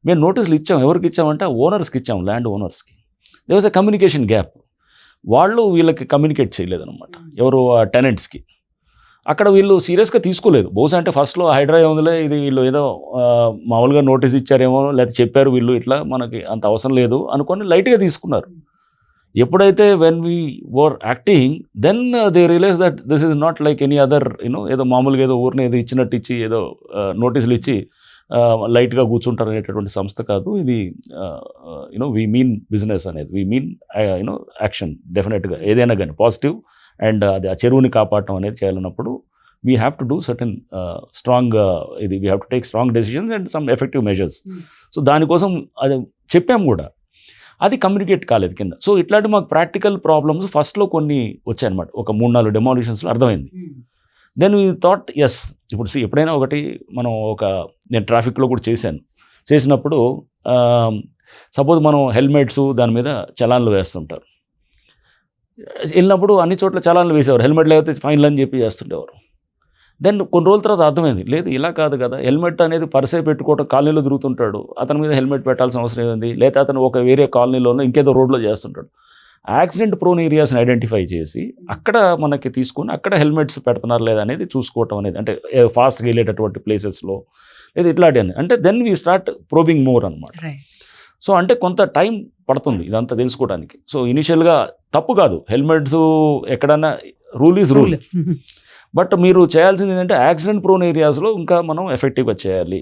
మేము నోటీసులు ఇచ్చాం, ఎవరికి ఇచ్చామంటే ఓనర్స్కి ఇచ్చాం, ల్యాండ్ ఓనర్స్కి. They was a communication gap. వాళ్ళు వీళ్ళకి కమ్యూనికేట్ చేయలేదన్నమాట, ఎవరు టెనెంట్స్కి. అక్కడ వీళ్ళు సీరియస్గా తీసుకోలేదు. బహుశా అంటే ఫస్ట్లో హైడ్రా ఉందిలే, ఇది వీళ్ళు ఏదో మామూలుగా నోటీస్ ఇచ్చారేమో, లేకపోతే చెప్పారు వీళ్ళు ఇట్లా మనకి అంత అవసరం లేదు అనుకొని లైట్గా తీసుకున్నారు. ఎప్పుడైతే when we were acting then they realise that this is not like any other ఏదో మామూలుగా ఏదో ఊరిని ఏదో ఇచ్చినట్టు ఇచ్చి ఏదో నోటీసులు ఇచ్చి లైట్గా కూర్చుంటారు అనేటటువంటి సంస్థ కాదు ఇది. వీ మీన్ బిజినెస్ అనేది, వీ మీన్ యాక్షన్. డెఫినెట్గా ఏదైనా కానీ పాజిటివ్ అండ్ అది ఆ చెరువుని కాపాడటం అనేది చేయాలన్నప్పుడు we have to do certain strong we have to take strong decisions and some effective measures. So దానికోసం అది చెప్పాము కూడా, అది కమ్యూనికేట్ కాలేదు కింద. సో ఇట్లాంటి మాకు ప్రాక్టికల్ ప్రాబ్లమ్స్ ఫస్ట్లో కొన్ని వచ్చాయన్నమాట. ఒక 3-4 డెమాలిషన్స్లో అర్థమైంది. దెన్ వీ థాట్ ఇప్పుడు ఎప్పుడైనా ఒకటి మనం నేను ట్రాఫిక్లో కూడా చేసినప్పుడు సపోజ్ మనం హెల్మెట్స్ దాని మీద చలాన్లు వేస్తుంటారు. వెళ్ళినప్పుడు అన్ని చోట్ల చలాన్లు వేసేవారు, హెల్మెట్ లేకపోతే ఫైన్లు అని చెప్పి చేస్తుండేవారు. దెన్ కొన్ని రోజుల తర్వాత అర్థమైంది, లేదు ఇలా కాదు కదా, హెల్మెట్ అనేది పర్సే పెట్టుకోవటం, కాలనీలో తిరుగుతుంటాడు, అతని మీద హెల్మెట్ పెట్టాల్సిన అవసరం ఏంది, లేదా అతను ఒక వేరే కాలనీలోనో ఇంకేదో రోడ్లో చేస్తుంటాడు. యాక్సిడెంట్ ప్రోన్ ఏరియాస్ని ఐడెంటిఫై చేసి అక్కడ మనకి తీసుకొని అక్కడ హెల్మెట్స్ పెడుతున్నారు లేదా అనేది చూసుకోవటం అనేది, అంటే ఫాస్ట్గా వెళ్ళేటటువంటి ప్లేసెస్లో లేదా ఇట్లాంటి అని. అంటే then we start probing more అనమాట. సో అంటే కొంత టైం పడుతుంది ఇదంతా తెలుసుకోవడానికి. సో ఇనిషియల్గా తప్పు కాదు, హెల్మెట్స్ ఎక్కడన్నా రూల్ ఈజ్ రూల్. బట్ మీరు చేయాల్సింది ఏంటంటే యాక్సిడెంట్ ప్రోన్ ఏరియాస్లో ఇంకా మనం ఎఫెక్టివ్గా చేయాలి.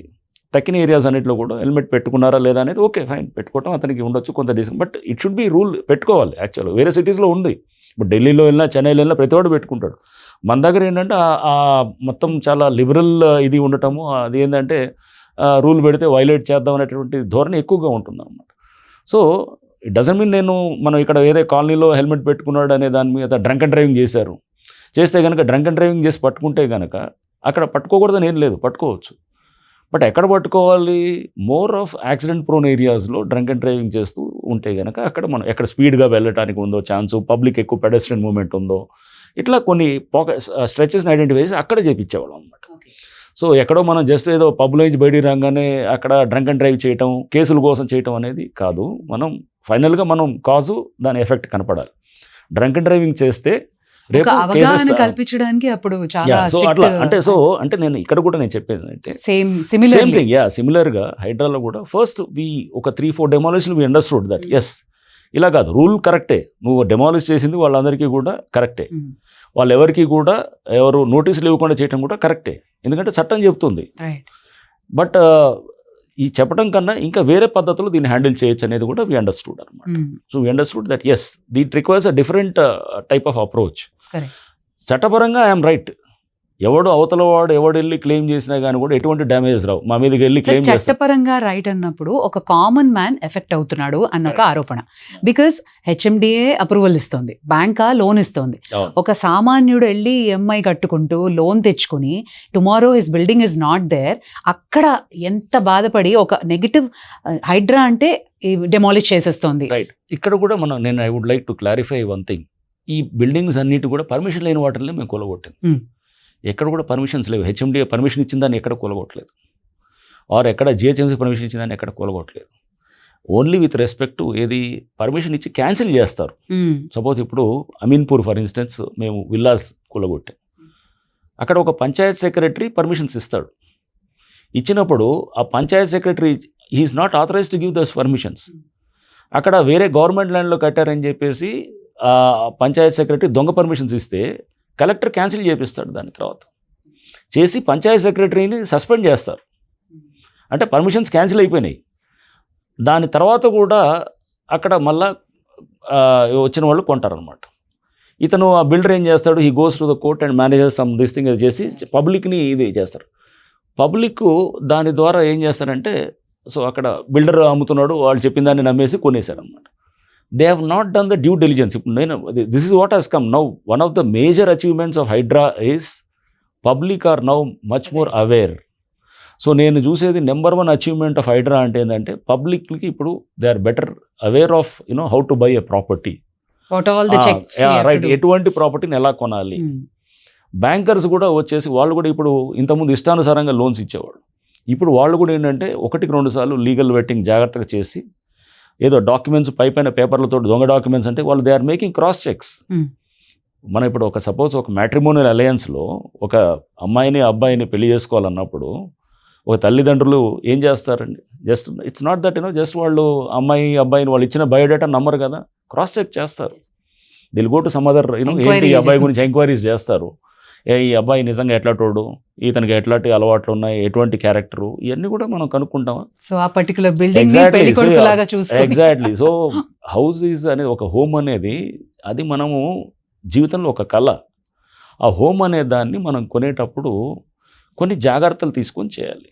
తక్కిన ఏరియాస్ అన్నింటిలో కూడా హెల్మెట్ పెట్టుకున్నారా లేదా అనేది ఓకే ఫైన్, పెట్టుకోవటం అతనికి ఉండొచ్చు కొంత discount, but it should be rule పెట్టుకోవాలి. యాక్చువల్గా వేరే సిటీస్లో ఉంది, ఇప్పుడు ఢిల్లీలో వెళ్ళినా చెన్నైలో వెళ్ళినా ప్రతివాడు పెట్టుకుంటాడు. మన దగ్గర ఏంటంటే మొత్తం చాలా లిబరల్ ఇది ఉండటము, అది ఏంటంటే రూల్ పెడితే వైలేట్ చేద్దాం అనేటువంటి ధోరణి ఎక్కువగా ఉంటుంది అన్నమాట. సో ఇట్ డజంట్ మీన్ మనం ఇక్కడ వేరే కాలనీలో హెల్మెట్ పెట్టుకున్నాడు అనే దాని మీద డ్రంక్ అండ్ డ్రైవింగ్ చేస్తే కనుక డ్రంక్ అండ్ డ్రైవింగ్ చేసి పట్టుకుంటే కనుక అక్కడ పట్టుకోకూడదని ఏం లేదు, పట్టుకోవచ్చు. బట్ ఎక్కడ పట్టుకోవాలి, మోర్ ఆఫ్ యాక్సిడెంట్ ప్రోన్ ఏరియాస్లో డ్రంక్ అండ్ డ్రైవింగ్ చేస్తూ ఉంటే కనుక అక్కడ మనం ఎక్కడ స్పీడ్గా వెళ్ళటానికి ఉందో ఛాన్సు, పబ్లిక్ ఎక్కువ పెడెస్ట్రియన్ మూవ్మెంట్ ఉందో, ఇట్లా కొన్ని స్ట్రెచెస్ని ఐడెంటిఫై చేసి అక్కడ చేయించేవాళ్ళం అనమాట. సో ఎక్కడో మనం జస్ట్ ఏదో పబ్లో నుంచి బయటికి రాగానే అక్కడ డ్రంక్ అండ్ డ్రైవ్ చేయటం, కేసుల కోసం చేయటం అనేది కాదు. మనం ఫైనల్గా మనం కాజు దాని ఎఫెక్ట్ కనపడాలి. డ్రంక్ అండ్ డ్రైవింగ్ చేస్తే రేపు కల్పించడానికి అప్పుడు చాలా అంటే నేను ఇక్కడ కూడా నేను చెప్పేది అంటే సేమ్ థింగ్ సిమిలర్గా హైడ్రాలో కూడా ఫస్ట్ ఒక 3-4 డెమాలిషన్ వి అండర్స్టూడ్ దట్ ఇలా కాదు, రూల్ కరెక్టే, నువ్వు డెమాలిష్ చేసింది వాళ్ళందరికీ కూడా కరెక్టే, వాళ్ళు ఎవరికి కూడా ఎవరు నోటీసులు ఇవ్వకుండా చేయడం కూడా కరెక్టే, ఎందుకంటే చట్టం చెప్తుంది. బట్ ఈ చెప్పడం కన్నా ఇంకా వేరే పద్ధతిలో దీన్ని హ్యాండిల్ చేయొచ్చు అనేది కూడా వి అండర్స్టూడ్ అనమాట. So we understood that yes that requires a different type of approach. చట్టపరంగా ఐఎమ్ రైట్, ఎవడు అవతల వాడు ఎవడు వెళ్ళి క్లెయిమ్ చేసినా కానీ కూడా ఎటువంటి డ్యామేజెస్ రావు. మా మీదకి వెళ్ళి క్లెయిమ్ చేస్తారు. చట్టపరంగా రైట్ అన్నప్పుడు ఒక కామన్ మ్యాన్ ఎఫెక్ట్ అవుతున్నాడు అన్న ఒక ఆరోపణ. బికాస్ హెచ్ఎండిఏ అప్రూవల్ ఇస్తుంది, బ్యాంకా లోన్ ఇస్తుంది. ఒక సామాన్యుడు వెళ్ళి ఈఎంఐ కట్టుకుంటూ లోన్ తెచ్చుకుని tomorrow his building is not there, అక్కడ ఎంత బాధపడి ఒక నెగిటివ్ హైడ్రా అంటే డెమాలిష్ చేసేస్తుంది. రైట్. ఇక్కడ కూడా నేను I would like to clarify one thing. ఈ బిల్డింగ్స్ అన్నిటి కూడా పర్మిషన్ లేని వాటిని మేము కూలగొట్టింది. ఎక్కడ కూడా పర్మిషన్స్ లేవు. హెచ్ఎండిఏ పర్మిషన్ ఇచ్చిందని ఎక్కడ కూలగొట్టలేదు, ఆర్ ఎక్కడ జిహెచ్ఎంసీ పర్మిషన్ ఇచ్చిందని ఎక్కడ కూలగొట్టలేదు. ఓన్లీ విత్ రెస్పెక్ట్ టు ఏది పర్మిషన్ ఇచ్చి క్యాన్సిల్ చేస్తారు. సపోజ్ ఇప్పుడు అమీన్పూర్ ఫర్ ఇన్స్టెన్స్ మేము విల్లాస్ కూలగొట్టాం, అక్కడ ఒక పంచాయత్ సెక్రటరీ పర్మిషన్స్ ఇస్తాడు. ఇచ్చినప్పుడు ఆ panchayat secretary he's not authorise to give those permissions. అక్కడ వేరే గవర్నమెంట్ ల్యాండ్లో కట్టారని చెప్పేసి పంచాయత్ సెక్రటరీ దొంగ పర్మిషన్స్ ఇస్తే కలెక్టర్ క్యాన్సిల్ చేపిస్తాడు. దాని తర్వాత చేసి పంచాయత్ సెక్రటరీని సస్పెండ్ చేస్తారు. అంటే పర్మిషన్స్ క్యాన్సిల్ అయిపోయినాయి. దాని తర్వాత కూడా అక్కడ మళ్ళా వచ్చిన వాళ్ళు కొంటారనమాట. ఇతను ఆ బిల్డర్ ఏం చేస్తాడు, he goes to the court and manages some this thing చేసి పబ్లిక్ని ఇది చేస్తారు. పబ్లిక్ దాని ద్వారా ఏం చేస్తారంటే, సో అక్కడ బిల్డర్ అమ్ముతున్నాడు, వాళ్ళు చెప్పిన దాన్ని నమ్మేసి కొనేశారు అనమాట. They have not done the due diligence. This is what has come now. One of the major achievements of Hydra is public are now much more aware. So నేను చూసేది నెంబర్ 1 అచీవ్మెంట్ ఆఫ్ హైడ్రా అంటే ఏంటంటే పబ్లిక్కి ఇప్పుడు they are better aware of how to buy a property. Right, ఎటువంటి ప్రాపర్టీని ఎలా కొనాలి. బ్యాంకర్స్ కూడా వచ్చేసి వాళ్ళు కూడా ఇప్పుడు ఇంతకుముందు ఇష్టానుసారంగా లోన్స్ ఇచ్చేవాళ్ళు. ఇప్పుడు వాళ్ళు కూడా ఏంటంటే 1-2 సార్లు లీగల్ వెట్టింగ్ జాగ్రత్తగా చేసి ఏదో డాక్యుమెంట్స్ పైన పేపర్లతో దొంగ డాక్యుమెంట్స్ అంటే వాళ్ళు they are making cross checks. మనం ఇప్పుడు సపోజ్ ఒక మ్యాట్రిమోనియల్ అలయన్స్లో ఒక అమ్మాయిని అబ్బాయిని పెళ్లి చేసుకోవాలన్నప్పుడు ఒక తల్లిదండ్రులు ఏం చేస్తారండి, just it's not that just వాళ్ళు అమ్మాయి అబ్బాయిని వాళ్ళు ఇచ్చిన బయోడేటా నమ్మరు కదా, క్రాస్ చెక్ చేస్తారు. They'll go to some other ఏంటి ఈ అబ్బాయి గురించి ఎంక్వైరీస్ చేస్తారు. ఈ అబ్బాయి నిజంగా ఎట్లాంటోడు, ఇతనికి ఎట్లాంటి అలవాట్లు ఉన్నాయి, ఎటువంటి క్యారెక్టరు, ఇవన్నీ కూడా మనం కనుక్కుంటామా. సో ఆ particular building exactly. So house is అనేది ఒక హోమ్ అనేది అది మనము జీవితంలో ఒక కళ. ఆ హోమ్ అనే దాన్ని మనం కొనేటప్పుడు కొన్ని జాగ్రత్తలు తీసుకొని చేయాలి.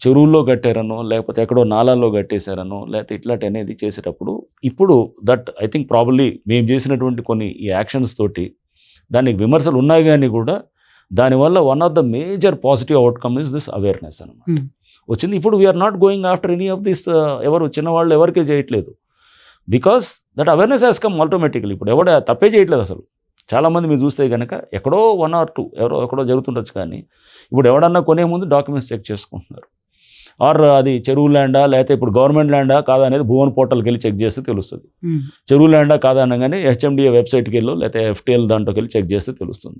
చెరువుల్లో కట్టారనో లేకపోతే ఎక్కడో నాలాల్లో కట్టేశారనో లేకపోతే ఇట్లాంటి అనేది చేసేటప్పుడు ఇప్పుడు దట్ ఐ థింక్ ప్రాబబ్లీ మేము చేసినటువంటి కొన్ని ఈ యాక్షన్స్ తోటి దానికి విమర్శలు ఉన్నాయి కానీ కూడా దానివల్ల one of the major positive outcome is this awareness అనమాట వచ్చింది. ఇప్పుడు we're not going after any of this ఎవరు చిన్నవాళ్ళు ఎవరికే చేయట్లేదు, because that awareness has come automatically. ఇప్పుడు ఎవడ తప్పే చేయట్లేదు అసలు. చాలామంది మీరు చూస్తే కనుక ఎక్కడో 1 or 2 ఎక్కడో జరుగుతుండొచ్చు, కానీ ఇప్పుడు ఎవడన్నా కొనే ముందు డాక్యుమెంట్స్ చెక్ చేసుకుంటున్నారు. ఆర్ అది చెరువు ల్యాండా లేకపోతే ఇప్పుడు గవర్నమెంట్ ల్యాండా కాదా అనేది భువన్ పోర్టల్కి వెళ్ళి చెక్ చేస్తే తెలుస్తుంది. చెరువు ల్యాండా కాదా అనగానే హెచ్ఎండిఏ వెబ్సైట్కి వెళ్ళి లేకపోతే ఎఫ్టీఎల్ దాంట్లోకి వెళ్ళి చెక్ చేస్తే తెలుస్తుంది.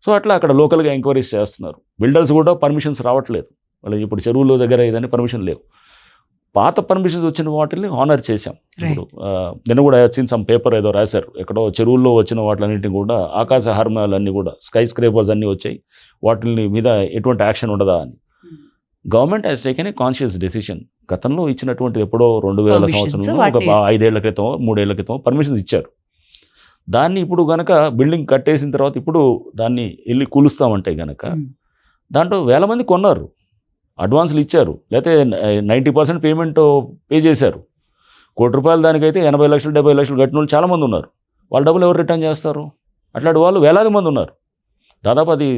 సో అట్లా అక్కడ లోకల్గా ఎంక్వైరీస్ చేస్తున్నారు. బిల్డర్స్ కూడా పర్మిషన్స్ రావట్లేదు వాళ్ళకి. ఇప్పుడు చెరువుల దగ్గర ఏదైనా పర్మిషన్ లేవు. పాత పర్మిషన్స్ వచ్చిన వాటిని ఆనర్ చేశాం. ఇప్పుడు నేను కూడా వచ్చిన సమ్ పేపర్ ఏదో రాశారు, ఎక్కడో చెరువుల్లో వచ్చిన వాటిలన్నింటినీ కూడా ఆకాశ హార్మాలన్నీ కూడా స్కై స్క్రేపర్స్ అన్నీ వచ్చాయి, వాటిని మీద ఎటువంటి యాక్షన్ ఉండదా అని. Government has taken a conscious decision. గతంలో ఇచ్చినటువంటి ఎప్పుడో 2000 సంవత్సరంలో ఒక 5 ఏళ్ల క్రితం 3 ఏళ్ల క్రితం పర్మిషన్స్ ఇచ్చారు. దాన్ని ఇప్పుడు కనుక బిల్డింగ్ కట్టేసిన తర్వాత ఇప్పుడు దాన్ని వెళ్ళి కూలుస్తామంటే కనుక దాంట్లో 1000 మంది కొన్నారు, అడ్వాన్స్లు ఇచ్చారు, లేకపోతే 90% పేమెంట్ పే చేశారు. ₹1,00,00,000 దానికైతే 80 లక్షలు 70 లక్షలు కట్టిన వాళ్ళు చాలామంది ఉన్నారు. వాళ్ళ డబ్బులు ఎవరు రిటర్న్ చేస్తారు? అట్లాంటి వాళ్ళు వేలాది మంది ఉన్నారు. దాదాపు అది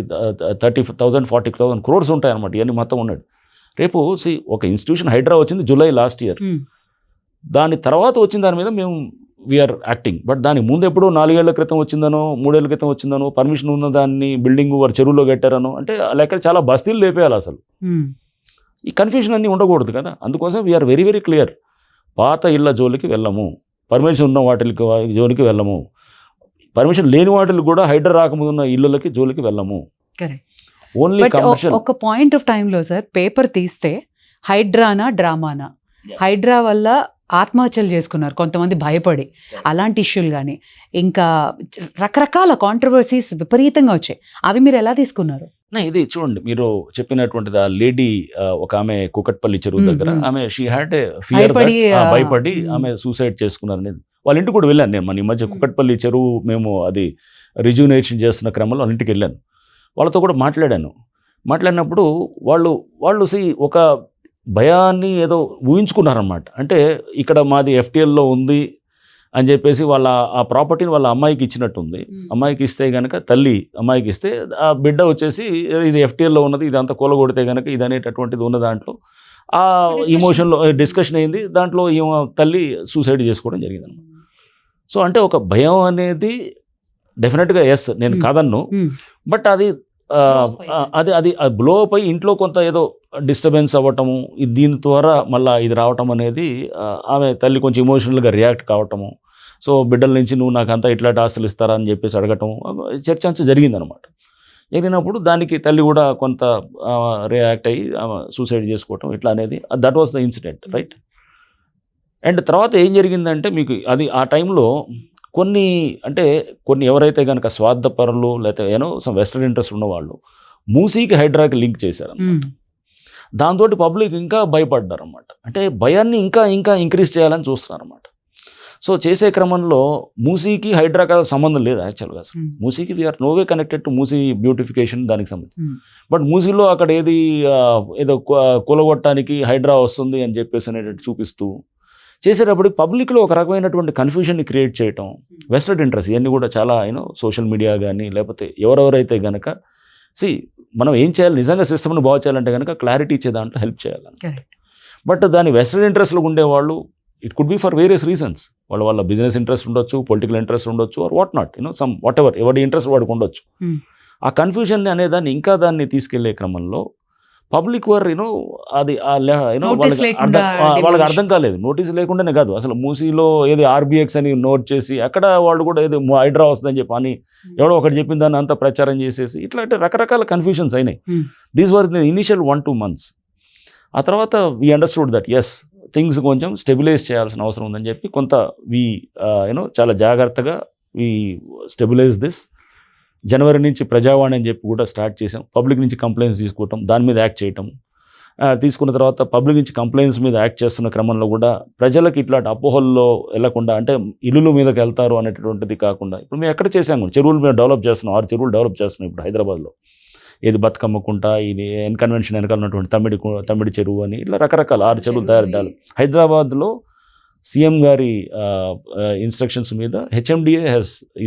30,000 40,000 crores ఉంటాయన్నమాట. ఇవన్నీ మొత్తం ఉన్నాడు. రేపు ఒక ఇన్స్టిట్యూషన్ హైడ్రా వచ్చింది జూలై లాస్ట్ ఇయర్. దాని తర్వాత వచ్చిన దాని మీద మేము వీఆర్ యాక్టింగ్. బట్ దానికి ముందు ఎప్పుడో 4 ఏళ్ల క్రితం వచ్చిందనో 3 ఏళ్ల క్రితం వచ్చిందనో పర్మిషన్ ఉన్న దాన్ని బిల్డింగ్ వారు చెరువులో కట్టారనో అంటే లెక్క చాలా బస్తీలు లేపేయాలి అసలు. ఈ కన్ఫ్యూజన్ అన్నీ ఉండకూడదు కదా. అందుకోసం వీఆర్ వెరీ వెరీ క్లియర్. పాత ఇళ్ళ జోలికి వెళ్ళము, పర్మిషన్ ఉన్న వాటికి జోలికి వెళ్ళము, పర్మిషన్ లేని వాటికి కూడా హైడ్రా రాకముందు ఉన్న ఇళ్ళకి జోలికి వెళ్ళము. Only commercial. ఒక పాయింట్ ఆఫ్ టైంలో సార్ పేపర్ తీస్తే హైడ్రానా డ్రామానా, హైడ్రా వల్ల ఆత్మహత్యలు చేసుకున్నారు కొంతమంది భయపడి, అలాంటి ఇష్యూలు కానీ ఇంకా రకరకాల కాంట్రవర్సీస్ విపరీతంగా వచ్చాయి. అవి మీరు ఎలా తీసుకున్నారు? ఇది చూడండి, మీరు చెప్పినటువంటిది ఆ లేడీ, ఒక ఆమె కుకట్పల్లి చెరువు దగ్గర ఆమె షీ హ్యాడ్ ఏ ఫియర్, భయపడి ఆమె సూసైడ్ చేసుకున్నారు అనేది. వాళ్ళ ఇంటికి కూడా వెళ్ళాను నేను మన ఈ మధ్య. కుకట్పల్లి చెరువు మేము అది రిజ్యూనేషన్ చేస్తున్న క్రమంలో వాళ్ళ ఇంటికి వెళ్ళాను, వాళ్ళతో కూడా మాట్లాడినప్పుడు వాళ్ళు ఒక భయాన్ని ఏదో ఊహించుకున్నారన్నమాట. అంటే ఇక్కడ మాది FTLలో ఉంది అని చెప్పేసి వాళ్ళ ఆ ప్రాపర్టీని వాళ్ళ అమ్మాయికి ఇచ్చినట్టుంది. అమ్మాయికి ఇస్తే కనుక, తల్లి అమ్మాయికి ఇస్తే ఆ బిడ్డ వచ్చేసి ఇది FTLలో ఉన్నది, ఇదంతా కూలగొడితే కనుక ఇది అనేటటువంటిది ఉన్న దాంట్లో ఆ ఇమోషన్లో డిస్కషన్ అయింది. దాంట్లో తల్లి సూసైడ్ చేసుకోవడం జరిగింది అనమాట. సో అంటే ఒక భయం అనేది డెఫినెట్గా ఎస్, నేను కాదన్ను, బట్ అది అది బ్లో అప్ అయి ఇంట్లో కొంత ఏదో డిస్టర్బెన్స్ అవ్వటము, దీని ద్వారా మళ్ళీ ఇది రావటం అనేది, ఆమె తల్లి కొంచెం ఎమోషనల్గా రియాక్ట్ కావటము. సో బిడ్డల నుంచి నువ్వు నాకు అంతా ఇట్లాంటి ఆస్తులు ఇస్తారా అని చెప్పేసి అడగటం, చర్చ అంతా జరిగిందనమాట. జరిగినప్పుడు దానికి తల్లి కూడా కొంత రియాక్ట్ అయ్యి సూసైడ్ చేసుకోవటం ఇట్లా అనేది, that was the incident, right. And తర్వాత ఏం జరిగిందంటే, మీకు అది ఆ టైంలో కొన్ని ఎవరైతే కనుక స్వార్థపరులు లేకపోతే సమ్ వెస్టర్న్ ఇంట్రెస్ట్ ఉన్నవాళ్ళు మూసీకి హైడ్రాకి లింక్ చేశారు. దాంతో పబ్లిక్ ఇంకా భయపడ్డారు అన్నమాట. అంటే భయాన్ని ఇంకా ఇంక్రీజ్ చేయాలని చూస్తున్నారు అన్నమాట. సో చేసే క్రమంలో మూసీకి హైడ్రాకి సంబంధం లేదు యాక్చువల్గా. అసలు మూసీకి we are no way connected to Musi beautification, దానికి సంబంధించి. బట్ మూసీలో అక్కడ ఏదో కూలగొట్టడానికి హైడ్రా వస్తుంది అని చెప్పేసి అనేటట్టు చూపిస్తూ చేసేటప్పుడు పబ్లిక్లో ఒక రకమైనటువంటి కన్ఫ్యూజన్ని క్రియేట్ చేయటం, వెస్టర్న్ ఇంట్రెస్ట్, ఇవన్నీ కూడా చాలా సోషల్ మీడియా కానీ లేకపోతే ఎవరెవరైతే కనుక మనం ఏం చేయాలి, నిజంగా సిస్టమ్ని బాగు చేయాలంటే కనుక క్లారిటీ ఇచ్చే దాంట్లో హెల్ప్ చేయాలి. బట్ దాని వెస్టర్న్ ఇంట్రెస్ట్లో ఉండేవాళ్ళు, it could be for various reasons, వాళ్ళ బిజినెస్ ఇంట్రెస్ట్ ఉండొచ్చు, పొలిటికల్ ఇంట్రెస్ట్ ఉండొచ్చు, or what not, some what ever, ఎవరి ఇంట్రెస్ట్ వాడికి ఉండొచ్చు. ఆ కన్ఫ్యూజన్ అనేదాన్ని ఇంకా దాన్ని తీసుకెళ్లే క్రమంలో పబ్లిక్ వర్ అది వాళ్ళకి అర్థం కాలేదు. నోటీస్ లేకుండానే కాదు, అసలు మూసీలో ఏది RBX అని నోట్ చేసి అక్కడ వాళ్ళు కూడా ఏదో హైడ్రా వస్తుందని చెప్పి అని ఎవడో ఒకటి చెప్పిన దాన్ని అంతా ప్రచారం చేసేసి ఇట్లాంటి రకరకాల కన్ఫ్యూషన్స్ అయినాయి. These were the initial 1-2 months. ఆ తర్వాత we understood that yes, things కొంచెం స్టెబిలైజ్ చేయాల్సిన అవసరం ఉందని చెప్పి కొంత చాలా జాగ్రత్తగా వీ స్టెబిలైజ్ దిస్. జనవరి నుంచి ప్రజావాణి అని చెప్పి కూడా స్టార్ట్ చేసాం. పబ్లిక్ నుంచి కంప్లైంట్స్ తీసుకోవటం, దాని మీద యాక్ట్ చేయటం. తీసుకున్న తర్వాత పబ్లిక్ నుంచి కంప్లైంట్స్ మీద యాక్ట్ చేస్తున్న క్రమంలో కూడా ప్రజలకు ఇట్లాంటి అపోహల్లో వెళ్లకుండా, అంటే ఇల్లుల మీదకి వెళ్తారు అనేటటువంటిది కాకుండా, ఇప్పుడు మేము ఎక్కడ చేసాము, చెరువులు మేము డెవలప్ చేస్తున్నాం, 6 చెరువులు డెవలప్ చేస్తున్నాం ఇప్పుడు హైదరాబాద్లో. ఏది బతుకమ్మకుంట, ఇది కన్వెన్షన్ వెనకాల ఉన్నటువంటి తమ్మిడి చెరువు అని, ఇట్లా రకరకాల 6 చెరువులు తయారు హైదరాబాద్లో. సీఎం గారి ఇన్స్ట్రక్షన్స్ మీద HMDA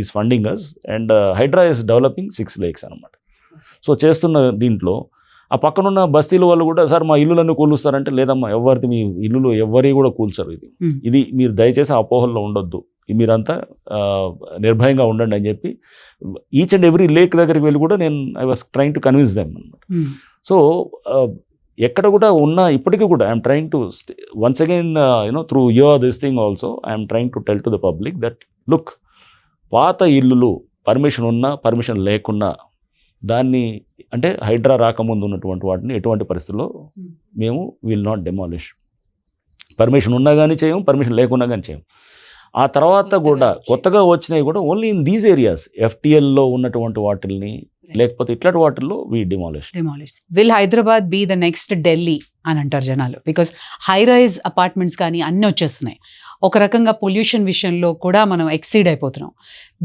is funding us and HYDRAA is developing 6 lakes అనమాట. సో చేస్తున్న దీంట్లో ఆ పక్కనున్న బస్తీల వాళ్ళు కూడా, సార్ మా ఇల్లులన్నీ కూలుస్తారంటే, లేదమ్మా ఎవరిది మీ ఇల్లులు ఎవరి కూడా కూల్చరు, ఇది మీరు దయచేసి అపోహల్లో ఉండొద్దు, మీరంతా నిర్భయంగా ఉండండి అని చెప్పి ఈచ్ అండ్ ఎవ్రీ లేక్ దగ్గరికి వెళ్ళి కూడా I was trying to convince them అనమాట. సో ఎక్కడ కూడా ఉన్నా ఇప్పటికీ కూడా I'm trying to once again through this thing also I'm trying to tell to the public that look, పాత ఇల్లులు పర్మిషన్ ఉన్నా పర్మిషన్ లేకున్నా దాన్ని, అంటే హైడ్రా రాకముందు ఉన్నటువంటి వాటిని ఎటువంటి పరిస్థితుల్లో మేము విల్ నాట్ డెమాలిష్. పర్మిషన్ ఉన్నా కానీ చేయం, పర్మిషన్ లేకున్నా కానీ చేయం. ఆ తర్వాత కూడా కొత్తగా వచ్చినాయి కూడా ఓన్లీ ఇన్ దీస్ ఏరియాస్, FTLలో ఉన్నటువంటి వాటిల్ని, లేకపోతే ఇట్లాంటి వాటిల్లో we demolish. Will Hyderabad be the next Delhi అని అంటారు జనాలు, బికాస్ హై రైజ్ అపార్ట్మెంట్స్ కానీ అన్నీ వచ్చేస్తున్నాయి. ఒక రకంగా పొల్యూషన్ విషయంలో కూడా మనం ఎక్సీడ్ అయిపోతున్నాం.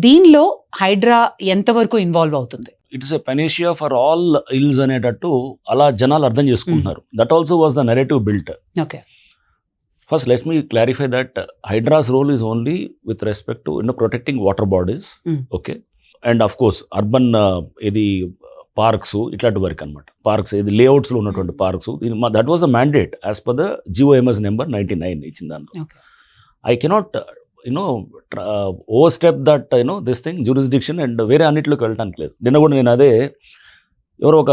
దీనిలో హైడ్రా ఎంతవరకు ఇన్వాల్వ్ అవుతుంది? It's a panacea for all ills అనేటట్టు అలా జనాలు అర్థం చేసుకుంటున్నారు. That also was the narrative built. Okay, first let me clarify that HYDRAA's role is only with respect to protecting water bodies, okay, and of course urban ఇది parks ఇట్లాంటి వరకు అనమాట. Parks ఇది లేఅవుట్స్లో ఉన్నటువంటి parks, that was a mandate as per the GOMS number 99 ఇచ్చిన దాంట్లో. I cannot overstep that this thing jurisdiction and వేరే అన్నింటిలోకి వెళ్ళటానికి లేదు. నిన్న కూడా నేను అదే, ఎవరో ఒక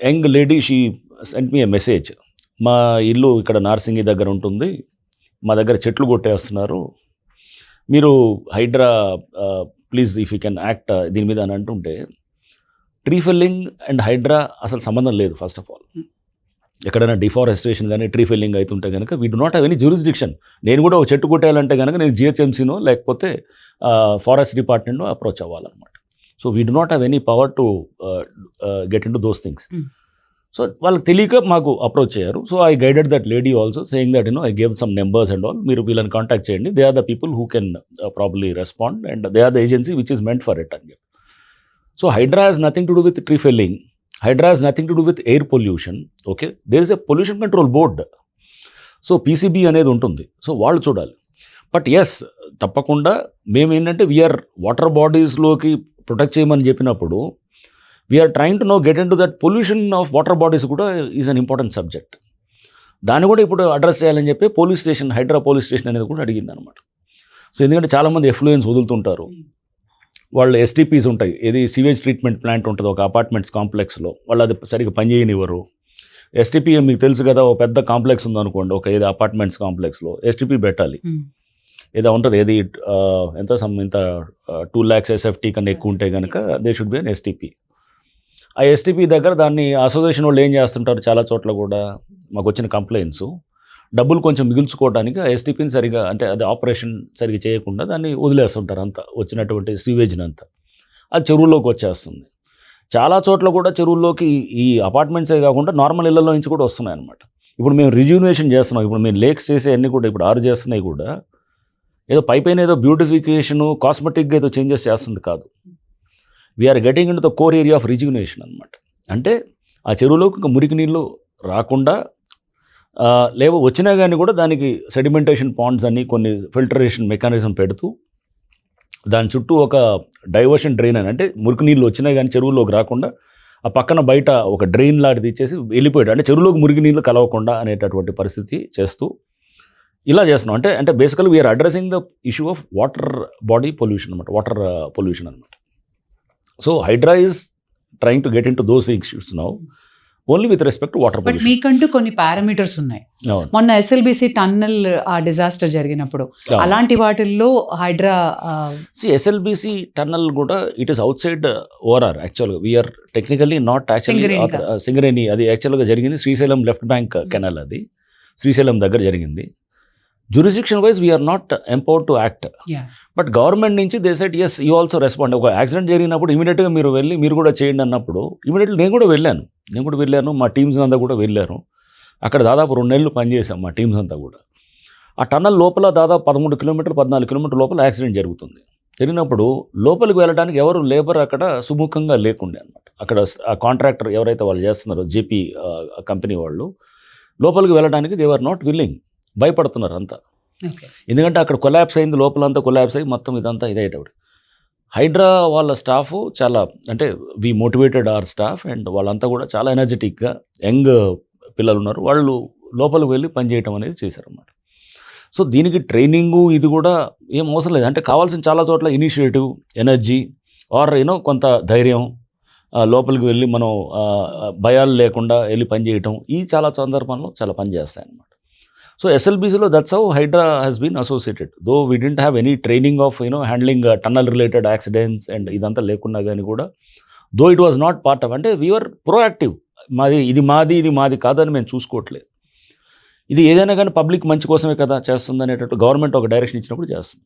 young lady she sent me a message, మా ఇల్లు ఇక్కడ నార్సింగి దగ్గర ఉంటుంది, మా దగ్గర చెట్లు కొట్టేస్తున్నారు, మీరు HYDRAA please if you can act దీని మీద అని అంటుంటే, ట్రీ ఫెల్లింగ్ అండ్ హైడ్రా అసలు సంబంధం లేదు. ఫస్ట్ ఆఫ్ ఆల్ ఎక్కడైనా డిఫారెస్టేషన్ కానీ ట్రీ ఫెల్లింగ్ అవుతుంటే కనుక we do not have any jurisdiction. నేను కూడా ఒక చెట్టు కొట్టేయాలంటే కనుక నేను GHMCనో లేకపోతే ఫారెస్ట్ డిపార్ట్మెంట్నో అప్రోచ్ అవ్వాలన్నమాట. So we do not have any power to get in to those things. Hmm. So వాళ్ళకి తెలియక మాకు అప్రోచ్ అయ్యారు. So I guided that lady also saying that I gave some numbers and all, మీరు వీళ్ళని contact చేయండి, they are the people who can probably respond and they are the agency which is meant for it అని చెప్పి. So HYDRAA has nothing to do with tree felling, HYDRAA has nothing to do with air pollution. Okay, there is a pollution control board, so PCB అనేది ఉంటుంది, so వాళ్ళు చూడాలి. But yes, తప్పకుండా మేము ఏంటంటే we are water బాడీస్లోకి protect చేయమని చెప్పినప్పుడు we're trying to get in to that pollution of water bodies కూడా ఈజ్ అన్ ఇంపార్టెంట్ సబ్జెక్ట్. దాన్ని కూడా ఇప్పుడు అడ్రస్ చేయాలని చెప్పి police station, HYDRAA police station అనేది కూడా అడిగింది అనమాట. సో ఎందుకంటే చాలామంది ఎఫ్లూయెన్స్ వదులుతుంటారు, వాళ్ళు ఎస్టీపీస్ ఉంటాయి, ఏది సివేజ్ ట్రీట్మెంట్ ప్లాంట్ ఉంటుంది ఒక అపార్ట్మెంట్స్ కాంప్లెక్స్లో, వాళ్ళు అది సరిగ్గా పనిచేయనివ్వరు. ఎస్టీపీ మీకు తెలుసు కదా, ఒక పెద్ద కాంప్లెక్స్ ఉందనుకోండి, ఒక ఏదో అపార్ట్మెంట్స్ కాంప్లెక్స్లో ఎస్టీపీ పెట్టాలి, ఏదో ఉంటుంది, ఏది ఎంత ఇంత 2 lakhs SFT కన్నా ఎక్కువ ఉంటే కనుక they should be an STP. ఆ ఎస్టీపీ దగ్గర దాన్ని అసోసియేషన్ వాళ్ళు ఏం చేస్తుంటారు చాలా చోట్ల కూడా, మాకు వచ్చిన కంప్లైంట్స్, డబ్బులు కొంచెం మిగుల్చుకోవడానికి ఆ ఎస్టీపీని సరిగా, అంటే అది ఆపరేషన్ సరిగా చేయకుండా దాన్ని వదిలేస్తుంటారు, అంతా వచ్చినటువంటి సీవేజ్ని అంతా అది చెరువులోకి వచ్చేస్తుంది. చాలా చోట్ల కూడా చెరువుల్లోకి ఈ అపార్ట్మెంట్సే కాకుండా నార్మల్ ఇళ్లలో నుంచి కూడా వస్తున్నాయి అనమాట. ఇప్పుడు మేము రిజ్యూనేషన్ చేస్తున్నాం, ఇప్పుడు మేము లేక్స్ చేసే అన్నీ కూడా ఇప్పుడు 6 చేస్తున్నాయి కూడా ఏదో పైపైన ఏదో బ్యూటిఫికేషను కాస్మెటిక్గా ఏదో చేంజెస్ చేస్తుంది కాదు. We're getting into the core area of rejuvenation అనమాట. అంటే ఆ చెరువులోకి ఇంకా మురికి నీళ్ళు రాకుండా, లేవో వచ్చినా కానీ కూడా దానికి సెడిమెంటేషన్ పాండ్స్ అని కొన్ని ఫిల్టరేషన్ మెకానిజం పెడుతూ దాని చుట్టూ ఒక డైవర్షన్ డ్రైన్ అని, అంటే మురికి నీళ్ళు వచ్చినా కానీ చెరువులోకి రాకుండా ఆ పక్కన బయట ఒక డ్రైన్ లాంటిది ఇచ్చేసి వెళ్ళిపోయాడు, అంటే చెరువులోకి మురికి నీళ్ళు కలవకుండా అనేటటువంటి పరిస్థితి చేస్తూ ఇలా చేస్తున్నాం. అంటే basically we're addressing the issue of water body pollution అనమాట, వాటర్ పొల్యూషన్ అనమాట. So HYDRAA is trying to get in to those issues now only with respect to water but pollution. మీకంటూ కొన్ని పారామీటర్స్ ఉన్నాయి. మొన్న ఎస్ఎల్బిసి టన్నల్ ఆ disaster జరిగినప్పుడు అలాంటి వాటిల్లో హైడ్రా ఎస్ఎల్బిసి టన్నల్ కూడా it is outside ORR. యాక్చువల్గా we are technically not actually Singareni, అది యాక్చువల్గా జరిగింది శ్రీశైలం లెఫ్ట్ బ్యాంక్ కెనాల్, అది శ్రీశైలం దగ్గర జరిగింది. Jurisdiction wise we are not empowered to act, but government నుంచి they said yes you also respond. ఒక యాక్సిడెంట్ జరిగినప్పుడు ఇమీడియట్గా మీరు వెళ్ళి మీరు కూడా చేయండి అన్నప్పుడు ఇమీడియట్లీ నేను కూడా వెళ్ళాను, మా టీమ్స్ అంతా కూడా వెళ్ళారు. అక్కడ దాదాపు 2 నెలలు పనిచేసాం మా టీమ్స్ అంతా కూడా. ఆ టన్నల్ లోపల దాదాపు 13 కిలోమీటర్లు 14 కిలోమీటర్ల లోపల యాక్సిడెంట్ జరుగుతుంది. జరిగినప్పుడు లోపలికి వెళ్ళడానికి ఎవరు లేబర్ అక్కడ సుముఖంగా లేకుండే అనమాట. అక్కడ ఆ కాంట్రాక్టర్ ఎవరైతే వాళ్ళు చేస్తున్నారో జేపీ కంపెనీ వాళ్ళు లోపలికి వెళ్ళడానికి దే ఆర్ నాట్ విల్లింగ్, భయపడుతున్నారు అంతా. ఎందుకంటే అక్కడ కొలాప్స్ అయింది, లోపలంతా కొలాప్స్ అయ్యి మొత్తం ఇదంతా ఇదయ్యేటప్పుడు. హైడ్రా వాళ్ళ స్టాఫ్ చాలా, అంటే వి మోటివేటెడ్ అవర్ స్టాఫ్ అండ్ వాళ్ళంతా కూడా చాలా ఎనర్జెటిక్గా యంగ్ పిల్లలు ఉన్నారు, వాళ్ళు లోపలికి వెళ్ళి పనిచేయటం అనేది చేశారన్నమాట. సో దీనికి ట్రైనింగు ఇది కూడా ఏం అవసరం లేదు, అంటే కావాల్సిన చాలా చోట్ల ఇనిషియేటివ్, ఎనర్జీ ఆర్ కొంత ధైర్యం, లోపలికి వెళ్ళి మనం భయాలు లేకుండా వెళ్ళి పనిచేయటం, ఈ చాలా సందర్భంలో చాలా పనిచేస్తాయి అన్నమాట. సో ఎస్ఎల్బిసిలో that's how HYDRAA has been associated, though we didn't have any training of handling tunnel related accidents and ఇదంతా లేకున్నా కానీ కూడా, though it was not part of, అంటే వీఆర్ ప్రోయాక్టివ్, ఇది మాది కాదని మేము చూసుకోవట్లేదు. ఇది ఏదైనా కానీ పబ్లిక్ మంచి కోసమే కదా చేస్తుంది అనేటట్టు గవర్నమెంట్ ఒక డైరెక్షన్ ఇచ్చినప్పుడు చేస్తుంది.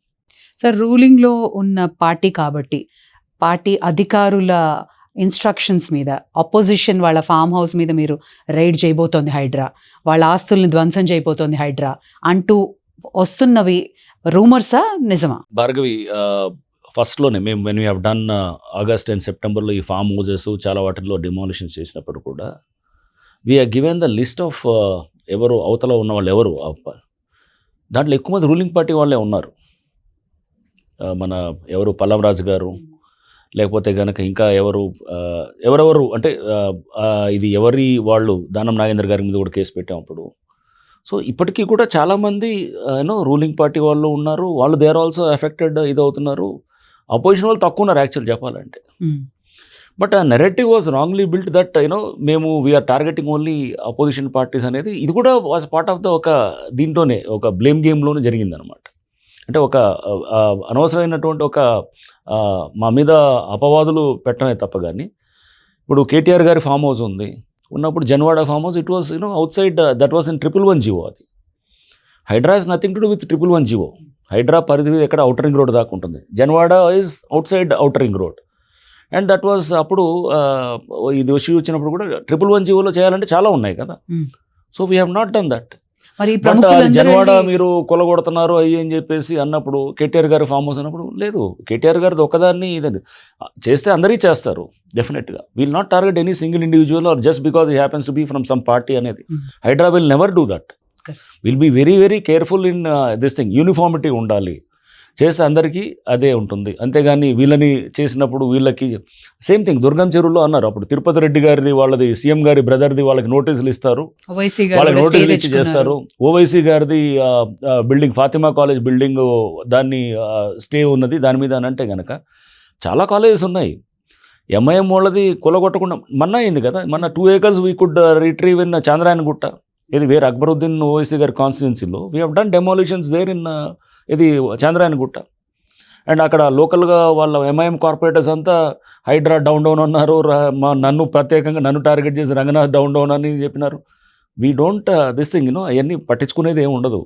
సార్, రూలింగ్లో ఉన్న పార్టీ కాబట్టి పార్టీ అధికారుల ఇన్స్ట్రక్షన్స్ మీద అపోజిషన్ వాళ్ళ ఫామ్ హౌస్ మీద మీరు రైడ్ చేయబోతోంది హైడ్రా, వాళ్ళ ఆస్తుల్ని ధ్వంసం చేయబోతోంది హైడ్రా అంటూ వస్తున్నవి రూమర్సా నిజమా? భార్గవి, ఫస్ట్లోనే మేము when we have done August and సెప్టెంబర్లో ఈ ఫామ్ హౌసెస్ చాలా వాటిల్లో డిమాలిషన్స్ చేసినప్పుడు కూడా we're given the list of ఎవరు అవతల ఉన్న వాళ్ళు ఎవరు, దాంట్లో ఎక్కువ మంది రూలింగ్ పార్టీ వాళ్ళే ఉన్నారు. మన ఎవరు పల్లవరాజు గారు, లేకపోతే కనుక ఇంకా ఎవరెవరు అంటే ఇది ఎవరి వాళ్ళు దానం నాగేంద్ర గారి మీద కూడా కేసు పెట్టాం అప్పుడు. సో ఇప్పటికీ కూడా చాలామంది రూలింగ్ పార్టీ వాళ్ళు ఉన్నారు, వాళ్ళు దే ఆర్ ఆల్సో ఎఫెక్టెడ్ అవుతున్నారు. అపోజిషన్ వాళ్ళు తక్కువ ఉన్నారు యాక్చువల్ చెప్పాలంటే. బట్ ఆ narrative was wrongly built that మేము we are targeting only opposition parties అనేది, ఇది కూడా వాజ్ పార్ట్ ఆఫ్ ద ఒక దీంట్లోనే ఒక బ్లేమ్ గేమ్లోనే జరిగిందనమాట. అంటే ఒక అనవసరమైనటువంటి ఒక మా మీద అపవాదులు పెట్టడమే తప్ప కానీ, ఇప్పుడు కేటీఆర్ గారి ఫామ్ హౌస్ ఉంది, ఉన్నప్పుడు Janwada farm house it was outside, that was in 111 GO. అది HYDRAA is nothing to do with 111 GO. HYDRAA పరిధి ఎక్కడ అవుటర్ రింగ్ రోడ్ దాకా ఉంటుంది, Janwada is outside outer ring road. And that was అప్పుడు ఇది ఇష్యూ వచ్చినప్పుడు కూడా 111 జీవోలో చేయాలంటే చాలా ఉన్నాయి కదా. So we have not done that. మరి బట్ జనవాడ మీరు కొలగొడుతున్నారు అయ్యి అని చెప్పేసి అన్నప్పుడు కేటీఆర్ గారు ఫామ్ హౌస్ అన్నప్పుడు లేదు, కేటీఆర్ గారిది ఒకదాన్ని ఇదని చేస్తే అందరికీ చేస్తారు డెఫినెట్గా. Will not target any single individual or just because he happens to be from some party అనేది. HYDRAA will never do that. Will be very very careful in this thing. Uniformity ఉండాలి, చేస్తే అందరికీ అదే ఉంటుంది. అంతేగాని వీళ్ళని చేసినప్పుడు వీళ్ళకి సేమ్ థింగ్ దుర్గం చెరువులో అన్నారు అప్పుడు తిరుపతి రెడ్డి గారిది వాళ్ళది సీఎం గారి బ్రదర్ది వాళ్ళకి నోటీసులు ఇస్తారు, వాళ్ళకి నోటీసులు ఇచ్చి చేస్తారు. ఓవైసీ గారిది బిల్డింగ్ ఫాతిమా కాలేజ్ బిల్డింగ్ దాన్ని స్టే ఉన్నది దాని మీద అని అంటే కనుక చాలా కాలేజెస్ ఉన్నాయి. ఎంఐఎం వాళ్ళది కొలగొట్టకుండా మొన్న అయింది కదా, మొన్న 2 acres we could retrieve in Chandrayangutta. ఇది వేరే అక్బరుద్దీన్ ఓవైసీ గారి కాన్స్టిట్యున్సీలో we have done demolitions there in ఇది చాంద్రాయణ గుట్ట. అండ్ అక్కడ లోకల్గా వాళ్ళ ఎంఐఎం కార్పొరేటర్స్ అంతా హైడ్రా డౌన్ అన్నారు, నన్ను ప్రత్యేకంగా నన్ను టార్గెట్ చేసి రంగనాథ్ డౌన్ అని చెప్పినారు. వీ డోంట్ దిస్ థింగ్ అవన్నీ పట్టించుకునేది ఏమి ఉండదు.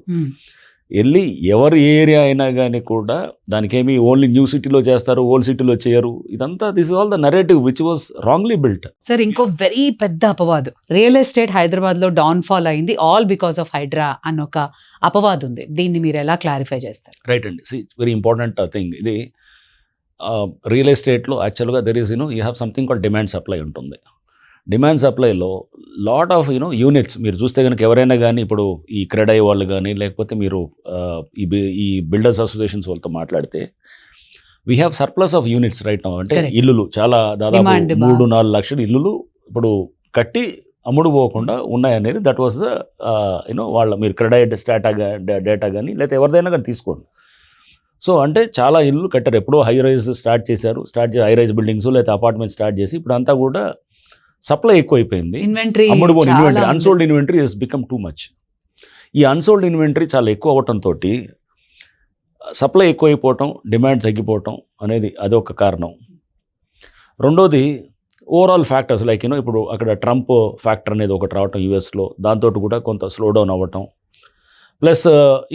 వెళ్ళి ఎవరు ఏ ఏరియా అయినా కానీ కూడా దానికేమి ఓన్లీ న్యూ సిటీలో చేస్తారు, ఓల్డ్ సిటీలో చేయరు. ఇదంతా this is all the narrative which was wrongly built. Sir ఇంకో వెరీ పెద్ద అపవాదు, రియల్ ఎస్టేట్ హైదరాబాద్లో డౌన్ఫాల్ అయింది ఆల్ బికాస్ ఆఫ్ హైడ్రా అన్న ఒక అపవాదు ఉంది. దీన్ని మీరు ఎలా క్లారిఫై చేస్తారు? రైట్ అండి, వెరీ ఇంపార్టెంట్ థింగ్ ఇది. రియల్ ఎస్టేట్లో యాక్చువల్గా there is you have something called demand supply ఉంటుంది. డిమాండ్ సప్లైలో లాట్ ఆఫ్ యూనిట్స్ మీరు చూస్తే కనుక ఎవరైనా కానీ ఇప్పుడు ఈ క్రెడై వాళ్ళు కానీ లేకపోతే మీరు ఈ బిల్డర్స్ అసోసియేషన్స్ వాళ్ళతో మాట్లాడితే we have surplus of units right now. అంటే ఇల్లులు చాలా దాదాపు 3-4 లక్షల ఇల్లులు ఇప్పుడు కట్టి అమ్ముడు పోకుండా ఉన్నాయనేది దట్ వాస్ ద వాళ్ళ మీరు క్రెడై డేటా కానీ లేకపోతే ఎవరిదైనా కానీ తీసుకోండి. సో అంటే చాలా ఇల్లు కట్టారు, ఎప్పుడో హై రైజ్ స్టార్ట్ చేశారు, హై రైజ్ బిల్డింగ్స్ లేకపోతే అపార్ట్మెంట్ స్టార్ట్ చేసి ఇప్పుడు అంతా కూడా సప్లై ఎక్కువైపోయింది. అమ్ముడు పోని inventory, unsold inventory is become too much. ఈ అన్సోల్డ్ ఇన్వెంటరీ చాలా ఎక్కువ అవ్వటంతో సప్లై ఎక్కువైపోవటం, డిమాండ్ తగ్గిపోవటం అనేది అదొక కారణం. రెండోది ఓవరాల్ ఫ్యాక్టర్స్ లైక్ ఇప్పుడు అక్కడ ట్రంప్ ఫ్యాక్టర్ అనేది ఒకటి రావటం యూఎస్లో, దాంతో కూడా కొంత స్లో డౌన్ అవ్వటం. ప్లస్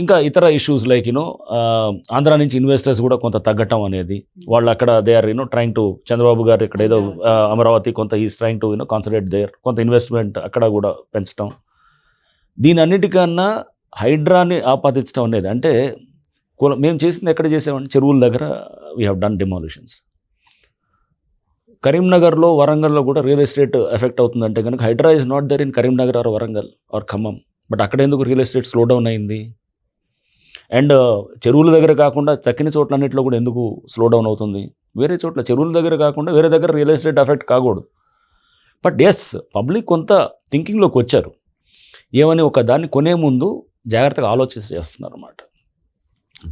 ఇంకా ఇతర ఇష్యూస్ లైక్ ఆంధ్ర నుంచి ఇన్వెస్టర్స్ కూడా కొంత తగ్గటం అనేది. వాళ్ళు అక్కడ they are trying to Chandrababu గారు ఇక్కడ ఏదో అమరావతి కొంత is trying to concentrate there, కొంత ఇన్వెస్ట్మెంట్ అక్కడ కూడా పెంచడం. దీని అన్నిటికన్నా హైడ్రాని ఆపాదించడం అనేది అంటే మేము చేసింది ఎక్కడ చేసామంటే చెరువుల దగ్గర వీ హ్యావ్ డన్ డిమాలిషన్స్. కరీంనగర్లో వరంగల్లో కూడా రియల్ ఎస్టేట్ ఎఫెక్ట్ అవుతుందంటే కనుక HYDRAA is not there in Karimnagar or Warangal or Khammam. But అక్కడ ఎందుకు రియల్ ఎస్టేట్ స్లో డౌన్ అయింది? అండ్ చెరువుల దగ్గర కాకుండా తక్కిన చోట్లన్నింటిలో కూడా ఎందుకు స్లో డౌన్ అవుతుంది? వేరే చోట్ల చెరువుల దగ్గర కాకుండా వేరే దగ్గర రియల్ ఎస్టేట్ ఎఫెక్ట్ కాకూడదు. బట్ ఎస్ పబ్లిక్ కొంత థింకింగ్లోకి వచ్చారు, ఏమని ఒక దాన్ని కొనే ముందు జాగ్రత్తగా చేస్తున్నారు అన్నమాట.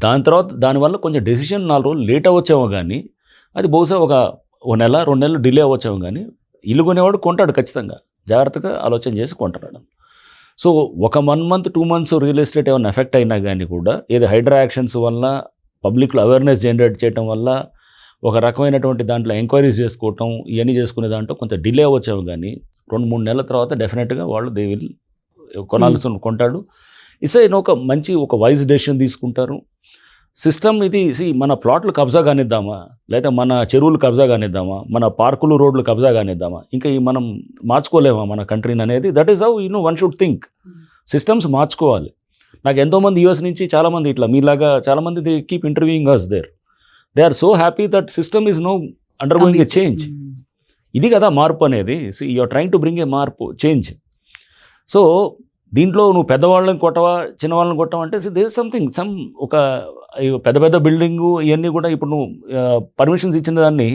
దాని తర్వాత దానివల్ల కొంచెం డెసిషన్ 4 రోజులు లేట్ అవ్వచ్చేమో కానీ అది బహుశా ఒక నెల 2 నెలలు డిలే అవ్వచ్చేమో కానీ ఇల్లు కొనేవాడు కొంటాడు ఖచ్చితంగా, జాగ్రత్తగా ఆలోచన చేసి కొంటాడు. సో ఒక 1 month 2 months రియల్ ఎస్టేట్ ఏమైనా ఎఫెక్ట్ అయినా కానీ కూడా ఏది హైడ్రా యాక్షన్స్ వల్ల పబ్లిక్లో అవేర్నెస్ జనరేట్ చేయడం వల్ల ఒక రకమైనటువంటి దాంట్లో ఎంక్వైరీస్ చేసుకోవటం ఇవన్నీ చేసుకునే దాంట్లో కొంత డిలే అవ్వచ్చేమో కానీ 2-3 నెలల తర్వాత డెఫినెట్గా వాళ్ళు దే విల్ కొంటాడు. ఒక మంచి ఒక వైజ్ డెసిషన్ తీసుకుంటారు. సిస్టమ్ ఇది మన ప్లాట్లు కబ్జా కానిద్దామా, లేదా మన చెరువులు కబ్జా కానిద్దామా, మన పార్కులు రోడ్లు కబ్జా కానిద్దామా, ఇంకా మనం మార్చుకోలేమా మన కంట్రీని అనేది. That is how one should think. Systems మార్చుకోవాలి. నాకు ఎంతోమంది యూఎస్ నుంచి చాలామంది ఇట్లా మీలాగా చాలామంది they keep interviewing us there. They are so happy that system is no undergoing a change. ఇది కదా మార్పు అనేది. You are trying to bring a మార్పు, చేంజ్. సో దీంట్లో నువ్వు పెద్దవాళ్ళని కొట్టవా చిన్నవాళ్ళని కొట్టవా అంటే దేర్ ఇస్ సంథింగ్ ఒక పెద్ద పెద్ద బిల్డింగు ఇవన్నీ కూడా ఇప్పుడు నువ్వు పర్మిషన్స్ ఇచ్చిన దాన్ని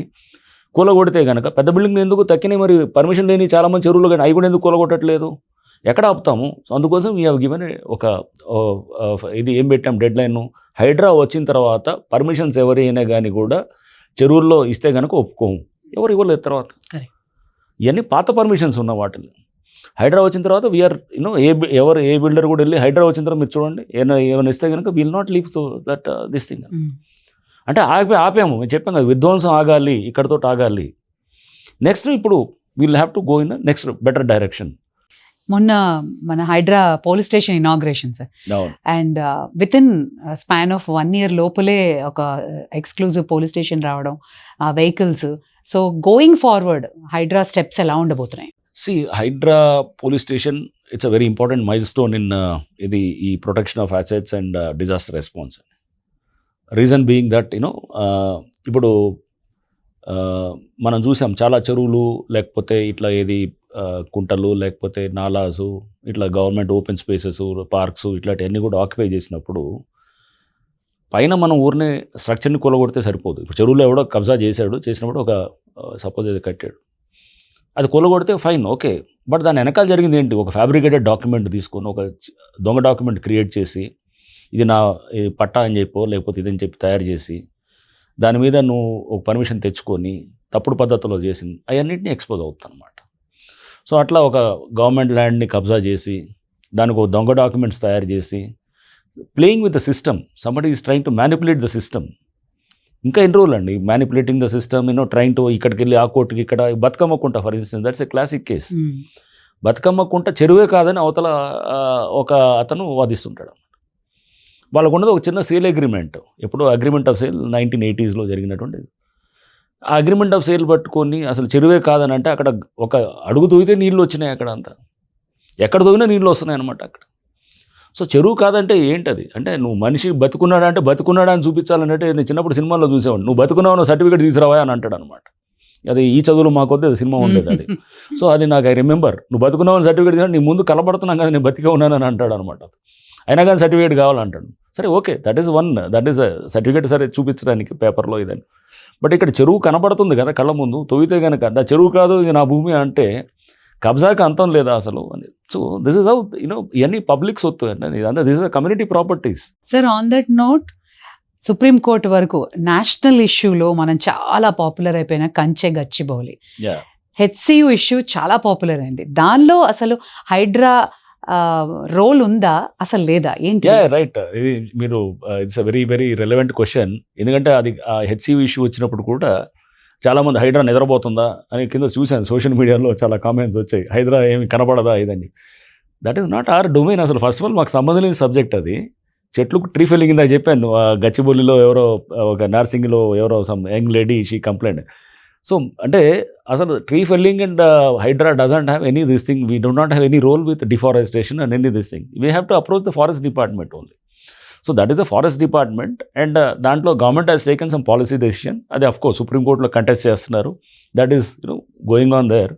కూలగొడితే కనుక పెద్ద బిల్డింగ్ ఎందుకు తక్కినాయి, మరి పర్మిషన్ లేని చాలామంది చెరువులు కానీ అవి కూడా ఎందుకు కూలగొట్టట్లేదు, ఎక్కడ ఆపుతాము? సో అందుకోసం వీ హ్యావ్ గివెన్ ఒక ఇది ఏం పెట్టాం డెడ్ లైన్. హైడ్రా వచ్చిన తర్వాత పర్మిషన్స్ ఎవరైనా కానీ కూడా చెరువుల్లో ఇస్తే కనుక ఒప్పుకోము, ఎవరు ఇవ్వలేదు తర్వాత. ఇవన్నీ పాత పర్మిషన్స్ ఉన్న వాటిని. హైడ్రా వచ్చిన తర్వాత వీఆర్ ఏ బిల్డర్ కూడా వెళ్ళి హైడ్రా వచ్చిన తర్వాత మీరు చూడండి ఏమైనా ఇస్తే కనుక will not leave that this thing అంటే ఆపాము. మేము చెప్పాం కదా విధ్వంసం ఆగాలి, ఇక్కడతో ఆగాలి. నెక్స్ట్ ఇప్పుడు will have to go in next better direction. మొన్న మన HYDRAA police station inauguration sir, అవును. And with in span of 1 year లోపలే ఒక ఎక్స్క్లూజివ్ పోలీస్ స్టేషన్ రావడం, vehicles. So going forward HYDRAA steps ఎలా ఉండబోతున్నాయి? HYDRAA police station it's a very important milestone in ఇది ఈ protection of assets and disaster response. Reason being that ఇప్పుడు మనం చూసాం చాలా చెరువులు, లేకపోతే ఇట్లా ఏది కుంటలు, లేకపోతే నాలాసు, ఇట్లా గవర్నమెంట్ ఓపెన్ స్పేసెస్, పార్క్స్ ఇట్లాంటివన్నీ కూడా ఆక్యుపై చేసినప్పుడు పైన మనం ఊరినే స్ట్రక్చర్ని కూలగొడితే సరిపోదు. ఇప్పుడు చెరువులో ఎవడో కబ్జా చేసినప్పుడు ఒక సపోజ్ అది కట్టాడు, అది కూలగొడితే ఫైన్, ఓకే. బట్ దాని వెనకాల జరిగింది ఏంటి? ఒక ఫ్యాబ్రికేటెడ్ డాక్యుమెంట్ తీసుకొని, ఒక దొంగ డాక్యుమెంట్ క్రియేట్ చేసి, ఇది నా పట్టా అని చెప్పో లేకపోతే ఇదని చెప్పి తయారు చేసి, దాని మీద నువ్వు ఒక పర్మిషన్ తెచ్చుకొని తప్పుడు పద్ధతిలో చేసింది, అవన్నింటినీ ఎక్స్పోజ్ అవుతుంది అనమాట. సో అట్లా ఒక గవర్నమెంట్ ల్యాండ్ని కబ్జా చేసి, దానికి ఒక దొంగ డాక్యుమెంట్స్ తయారు చేసి, playing with the system, somebody is trying to manipulate the system. ఇంకా ఎన్ని రోజులు అండి manipulating the system, trying to ఇక్కడికి వెళ్ళి ఆ కోర్టుకి, ఇక్కడ బతుకమ్మ కుంట for instance, that's a classic case. Bathukamma కుంట చెరువే కాదని అవతల ఒక అతను వాదిస్తుంటాడు. వాళ్ళకు ఉన్నది ఒక చిన్న సేల్ అగ్రిమెంట్, ఎప్పుడు అగ్రిమెంట్ ఆఫ్ సేల్ 1980s జరిగినటువంటిది. ఆ అగ్రిమెంట్ ఆఫ్ సేల్ పట్టుకొని అసలు చెరువే కాదని అంటే, అక్కడ ఒక అడుగు తవ్వితే నీళ్ళు వచ్చినాయి, అక్కడ అంతా ఎక్కడ తవ్వినా నీళ్ళు వస్తున్నాయి అనమాట అక్కడ. సో చెరువు కాదంటే ఏంటది? అంటే నువ్వు మనిషి బతుకున్నాడా అంటే బతుకున్నాడా అని చూపించాలంటే, నేను చిన్నప్పుడు సినిమాల్లో చూసేవాడిని, నువ్వు బతుకున్నావు సర్టిఫికేట్ తీసుకురావా అని అంటాడు అనమాట. అది ఈ చదువులు మాకొద్ది, అది సినిమా ఉండేది అది. సో అది నాకు ఐ రిమెంబర్, నువ్వు బతుకున్నావు అని సర్టిఫికేట్ తీసుకురా, నీ ముందు కలబడుతున్నాం కదా నేను బతికే ఉన్నానని అంటాడు అనమాట. అయినా కానీ సర్టిఫికేట్ కావాలంటాడు. సరే ఓకే, దట్ ఈస్ సర్టిఫికేట్, సరే చూపించడానికి పేపర్లో ఇదని. బట్ ఇక్కడ చెరువు కనబడుతుంది కదా కళ్ళ ముందు, తవ్వితే కనుక నా చెరువు కాదు ఇది నా భూమి అంటే కబ్జాకి అంతం లేదా అసలు అని. సో దిస్ ఇస్ హౌ ఇవన్నీ పబ్లిక్ సొత్తు అండి, ఇదంతా this is community properties. Sir, on that note, supreme court వరకు నేషనల్ ఇష్యూలో మనం చాలా పాపులర్ అయిపోయిన కంచె గచ్చిబౌలి, హెచ్సియు ఇష్యూ చాలా పాపులర్ అయింది. దానిలో అసలు హైడ్రా రోల్ ఉందా అసలు లేదా ఏంటి? రైట్, ఇది మీరు it's a very very relevant question. ఎందుకంటే అది హెచ్సియు ఇష్యూ వచ్చినప్పుడు కూడా చాలామంది హైడ్రా నిద్రపోతుందా అని కింద చూశాను, సోషల్ మీడియాలో చాలా కామెంట్స్ వచ్చాయి, హైడ్రా ఏమి కనబడదా ఇదని. That is not our domain అసలు. ఫస్ట్ ఆఫ్ ఆల్ మాకు సంబంధం లేని సబ్జెక్ట్ అది. చెట్లు ట్రీ ఫెల్లింగ్ ఇందాక చెప్పాను, గచ్చిబౌలిలో ఎవరో ఒక నర్సింగ్లో ఎవరో some young lady she complaint. So అంటే అసలు tree felling and HYDRAA doesn't have any this thing, we do not have any role with deforestation and any this thing. We have to approach the forest department only. So that is the forest department, and దాంట్లో government has taken some policy decision. అది of course సుప్రీంకోర్టులో contest చేస్తున్నారు, that is going on there.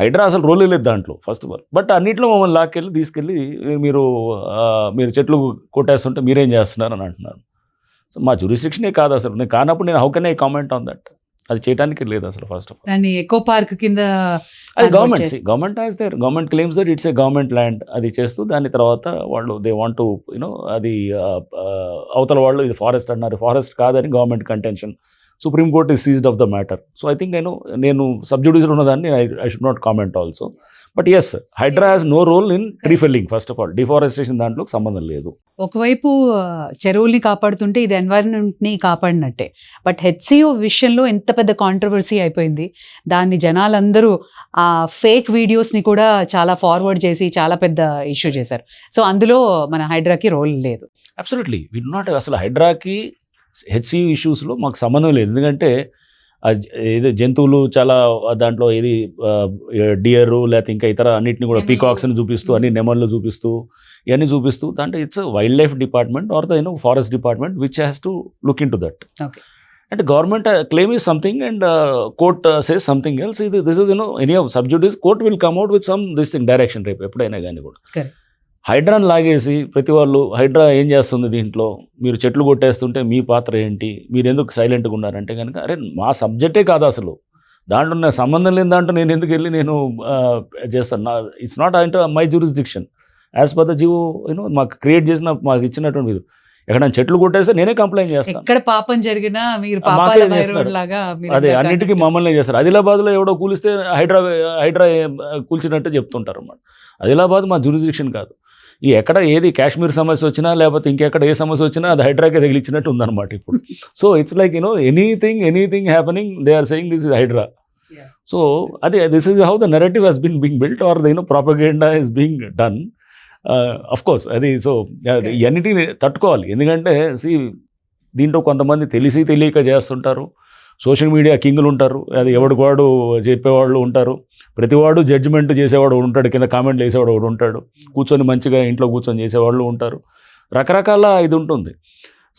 HYDRAA అసలు role లేదు దాంట్లో first of all. But అన్నింటిలో మమ్మల్ని లాక్కెళ్ళి తీసుకెళ్ళి మీరు చెట్లు కొట్టేస్తుంటే మీరేం చేస్తున్నారు అని అంటున్నారు. సో మా జ్యూరిస్డిక్షనే కాదు అసలు. నేను కానప్పుడు నేను how can I comment on that? అది చేయడానికి లేదు అసలు ఫస్ట్ ఆఫ్ ఆల్. దాన్ని ఎకో పార్క్ కింద అది government has their, government claims that it's a government land. అది చేస్తూ దాని తర్వాత వాళ్ళు దే వాంట్ టు అది అవతల వాళ్ళు ఇది ఫారెస్ట్ అన్నారు, ఫారెస్ట్ కాదని government contention. Supreme court is seized of the matter. So I think నేను సబ్జుడిషియల్ ఉన్నదాన్ని I should not comment also. But yes, HYDRAA has no role in tree felling first of all. Deforestation దాంట్లో సంబంధం లేదు. ఒకవైపు చెరువుల్ని కాపాడుతుంటే ఇది ఎన్వైరన్మెంట్ని కాపాడినట్టే. But HCU విషయంలో ఎంత పెద్ద కాంట్రవర్సీ అయిపోయింది. దాన్ని జనాలందరూ ఆ ఫేక్ వీడియోస్ని కూడా చాలా ఫార్వర్డ్ చేసి చాలా పెద్ద ఇష్యూ చేశారు. సో అందులో మన హైడ్రాకి రోల్ లేదు. Absolutely we do not. అసలు హైడ్రాకి హెచ్సియు ఇష్యూస్లో మాకు సంబంధం లేదు. ఎందుకంటే ఏదో జంతువులు చాలా దాంట్లో ఏది డియరు లేకపోతే ఇంకా ఇతర అన్నింటిని కూడా పీకాక్స్ని చూపిస్తూ, అన్ని నెమళ్ళు చూపిస్తూ, ఇవన్నీ చూపిస్తూ, దాంట్లో it's wildlife department or the forest department which has to look in to that. అంటే government claim is something and court says something else. This is any of sub judice, court will come out with some this thing direction రేపు ఎప్పుడైనా కానీ కూడా. హైడ్రాని లాగేసి ప్రతి వాళ్ళు హైడ్రా ఏం చేస్తుంది దీంట్లో, మీరు చెట్లు కొట్టేస్తుంటే మీ పాత్ర ఏంటి, మీరు ఎందుకు సైలెంట్గా ఉన్నారంటే కనుక, అరే మా సబ్జెక్టే కాదు అసలు, దాంట్లో నా సంబంధం లేని దాంట్లో నేను ఎందుకు వెళ్ళి నేను చేస్తాను. ఇట్స్ నాట్ అంటే my jurisdiction as per the GO మాకు క్రియేట్ చేసిన మాకు ఇచ్చినటువంటి మీరు. ఎక్కడ చెట్లు కొట్టేస్తే నేనే కంప్లైంట్ చేస్తాను. ఎక్కడ పాపం జరిగినా మీరు అదే అన్నిటికీ మమ్మల్ని చేస్తారు. ఆదిలాబాద్లో ఎవడో కూలిస్తే హైడ్రా కూల్చినట్టు చెప్తుంటారు అన్నమాట. ఆదిలాబాద్ మా జ్యూరిస్డిక్షన్ కాదు. ఈ ఎక్కడ ఏది కాశ్మీర్ సమస్య వచ్చినా లేకపోతే ఇంకెక్కడ ఏ సమస్య వచ్చినా అది హైడ్రాకే తగిలిచ్చినట్టు ఉందన్నమాట ఇప్పుడు. So it's like anything happening they are saying this is HYDRAA. So అదే this is how the narrative has being built or the propaganda is being done. Of course అది సో ఇవన్నిటిని తట్టుకోవాలి. ఎందుకంటే దీంట్లో కొంతమంది తెలిసి తెలియక చేస్తుంటారు. సోషల్ మీడియా కింగులు ఉంటారు, అది ఎవడివాడు చెప్పేవాళ్ళు ఉంటారు, ప్రతివాడు జడ్జిమెంట్ చేసేవాడు ఉంటాడు, కింద కామెంట్లు వేసేవాడు ఒకడు ఉంటాడు, కూర్చొని మంచిగా ఇంట్లో కూర్చొని చేసేవాళ్ళు ఉంటారు, రకరకాల ఇది ఉంటుంది.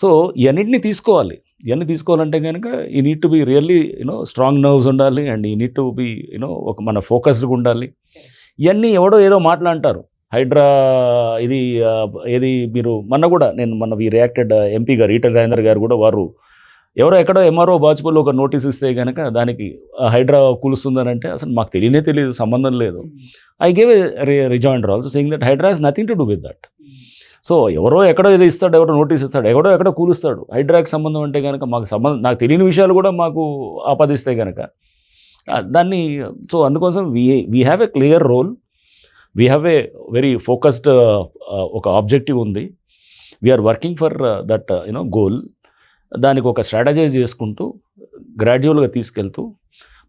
సో ఇవన్నిటిని తీసుకోవాలి. ఇవన్నీ తీసుకోవాలంటే కనుక ఈ need to be really strong nerves ఉండాలి, అండ్ ఈ నీడ్ టు బి ఒక మన ఫోకస్డ్గా ఉండాలి. ఇవన్నీ ఎవడో ఏదో మాట్లాంటారు. హైడ్రా ఇది ఏది మీరు మొన్న కూడా నేను వి రియాక్టెడ్ ఎంపీ గారు ఈటల రాజేందర్ గారు కూడా వారు ఎవరో ఎక్కడో ఎంఆర్ఓ బాజ్పేయిలో ఒక నోటీస్ ఇస్తే కనుక దానికి హైడ్రా కూలుస్తుందని అంటే అసలు మాకు తెలియదు, సంబంధం లేదు. I gave a rejoinder also saying that HYDRAA has nothing to do with that. So ఎవరో ఎక్కడో ఏదో ఇస్తాడు, ఎవరో నోటీస్ ఇస్తాడు, ఎక్కడో కూలుస్తాడు. హైడ్రాకి సంబంధం అంటే కనుక నాకు తెలియని విషయాలు కూడా మాకు ఆపాదిస్తే కనుక దాన్ని సో అందుకోసం we have a clear role, we have a very focused ఒక ఆబ్జెక్టివ్ ఉంది. We're working for that goal. దానికి ఒక స్ట్రాటజైజ్ చేసుకుంటూ గ్రాడ్యువల్గా తీసుకెళ్తూ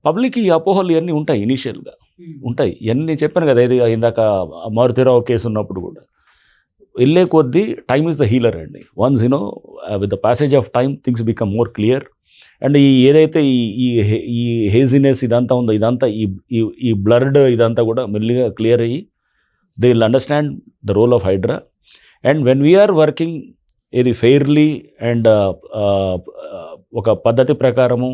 పబ్లిక్ ఈ అపోహలు ఇవన్నీ ఉంటాయి, ఇనీషియల్గా ఉంటాయి. ఇవన్నీ చెప్పాను కదా, ఇది ఇందాక మారుతిరావు కేసు ఉన్నప్పుడు కూడా వెళ్ళే కొద్దీ టైమ్ ఈజ్ ద హీలర్ అండి. Once with the passage of time things become more clear. And ఈ ఏదైతే ఈ హేజినెస్ ఇదంతా ఉందో, ఇదంతా ఈ బ్లర్డ్ ఇదంతా కూడా మెల్లిగా క్లియర్ అయ్యి they will understand the role of HYDRAA. And when we're working ఇది ఫెయిర్లీ అండ్ ఒక పద్ధతి ప్రకారము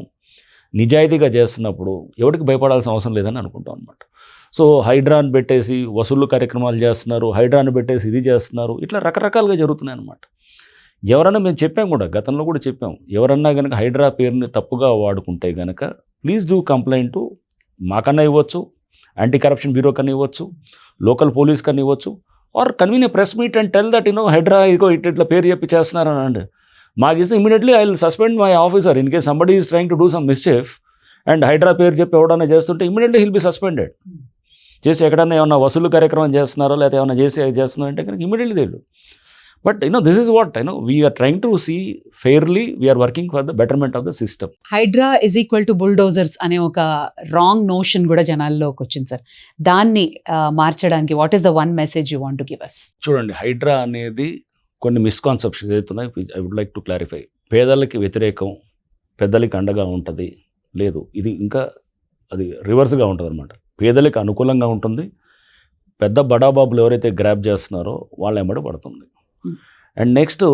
నిజాయితీగా చేస్తున్నప్పుడు ఎవరికి భయపడాల్సిన అవసరం లేదని అనుకుంటాం అనమాట. సో హైడ్రాని పెట్టేసి వసూలు కార్యక్రమాలు చేస్తున్నారు, హైడ్రాని పెట్టేసి ఇది చేస్తున్నారు, ఇట్లా రకరకాలుగా జరుగుతున్నాయి అన్నమాట. ఎవరన్నా మేము చెప్పాం కూడా, గతంలో కూడా చెప్పాం, ఎవరన్నా కనుక హైడ్రా పేరుని తప్పుగా వాడుకుంటే కనుక ప్లీజ్ డూ కంప్లైంట్ టు మాకన్నా ఇవ్వచ్చు, యాంటీ కరప్షన్ బ్యూరో కన్నా ఇవ్వచ్చు, లోకల్ పోలీస్ కన్నా ఇవ్వచ్చు, or convene a press meet and tell that HYDRAA ఇట్లా పేరు చెప్పి చేస్తున్నారని అంటే మాకు ఇస్తే immediately I will suspend my officer in case somebody is trying to do some mischief and HYDRAA పేరు చెప్పి ఎవడన్నా చేస్తుంటే ఇమీడియట్లీ హిల్ బి సస్పెండెడ్. చేసి ఎక్కడన్నా ఏమన్నా వసూలు కార్యక్రమం చేస్తున్నారో లేకపోతే ఏమైనా చేస్తున్నారంటే కనుక ఇమీడియట్లీ తెలియదు. But this is what we're trying to see fairly, we're working for the betterment of the system. HYDRAA is equal to bulldozers అనే ఒక రాంగ్ నోషన్ కూడా జనాల్లోకి వచ్చింది సార్. దాన్ని మార్చడానికి what is the one message you want to give us? చూడండి, హైడ్రా అనేది కొన్ని మిస్కాన్సెప్షన్స్ అవుతున్నాయి. I would like to clarify. పేదలకి వ్యతిరేకం, పెద్దలకి అండగా ఉంటుంది, లేదు, ఇది ఇంకా అది రివర్స్గా ఉంటుంది అనమాట. పేదలకు అనుకూలంగా ఉంటుంది, పెద్ద బడాబాబులు ఎవరైతే గ్రాప్ చేస్తున్నారో వాళ్ళ ఎంబడి పడుతుంది. అండ్ నెక్స్ట్,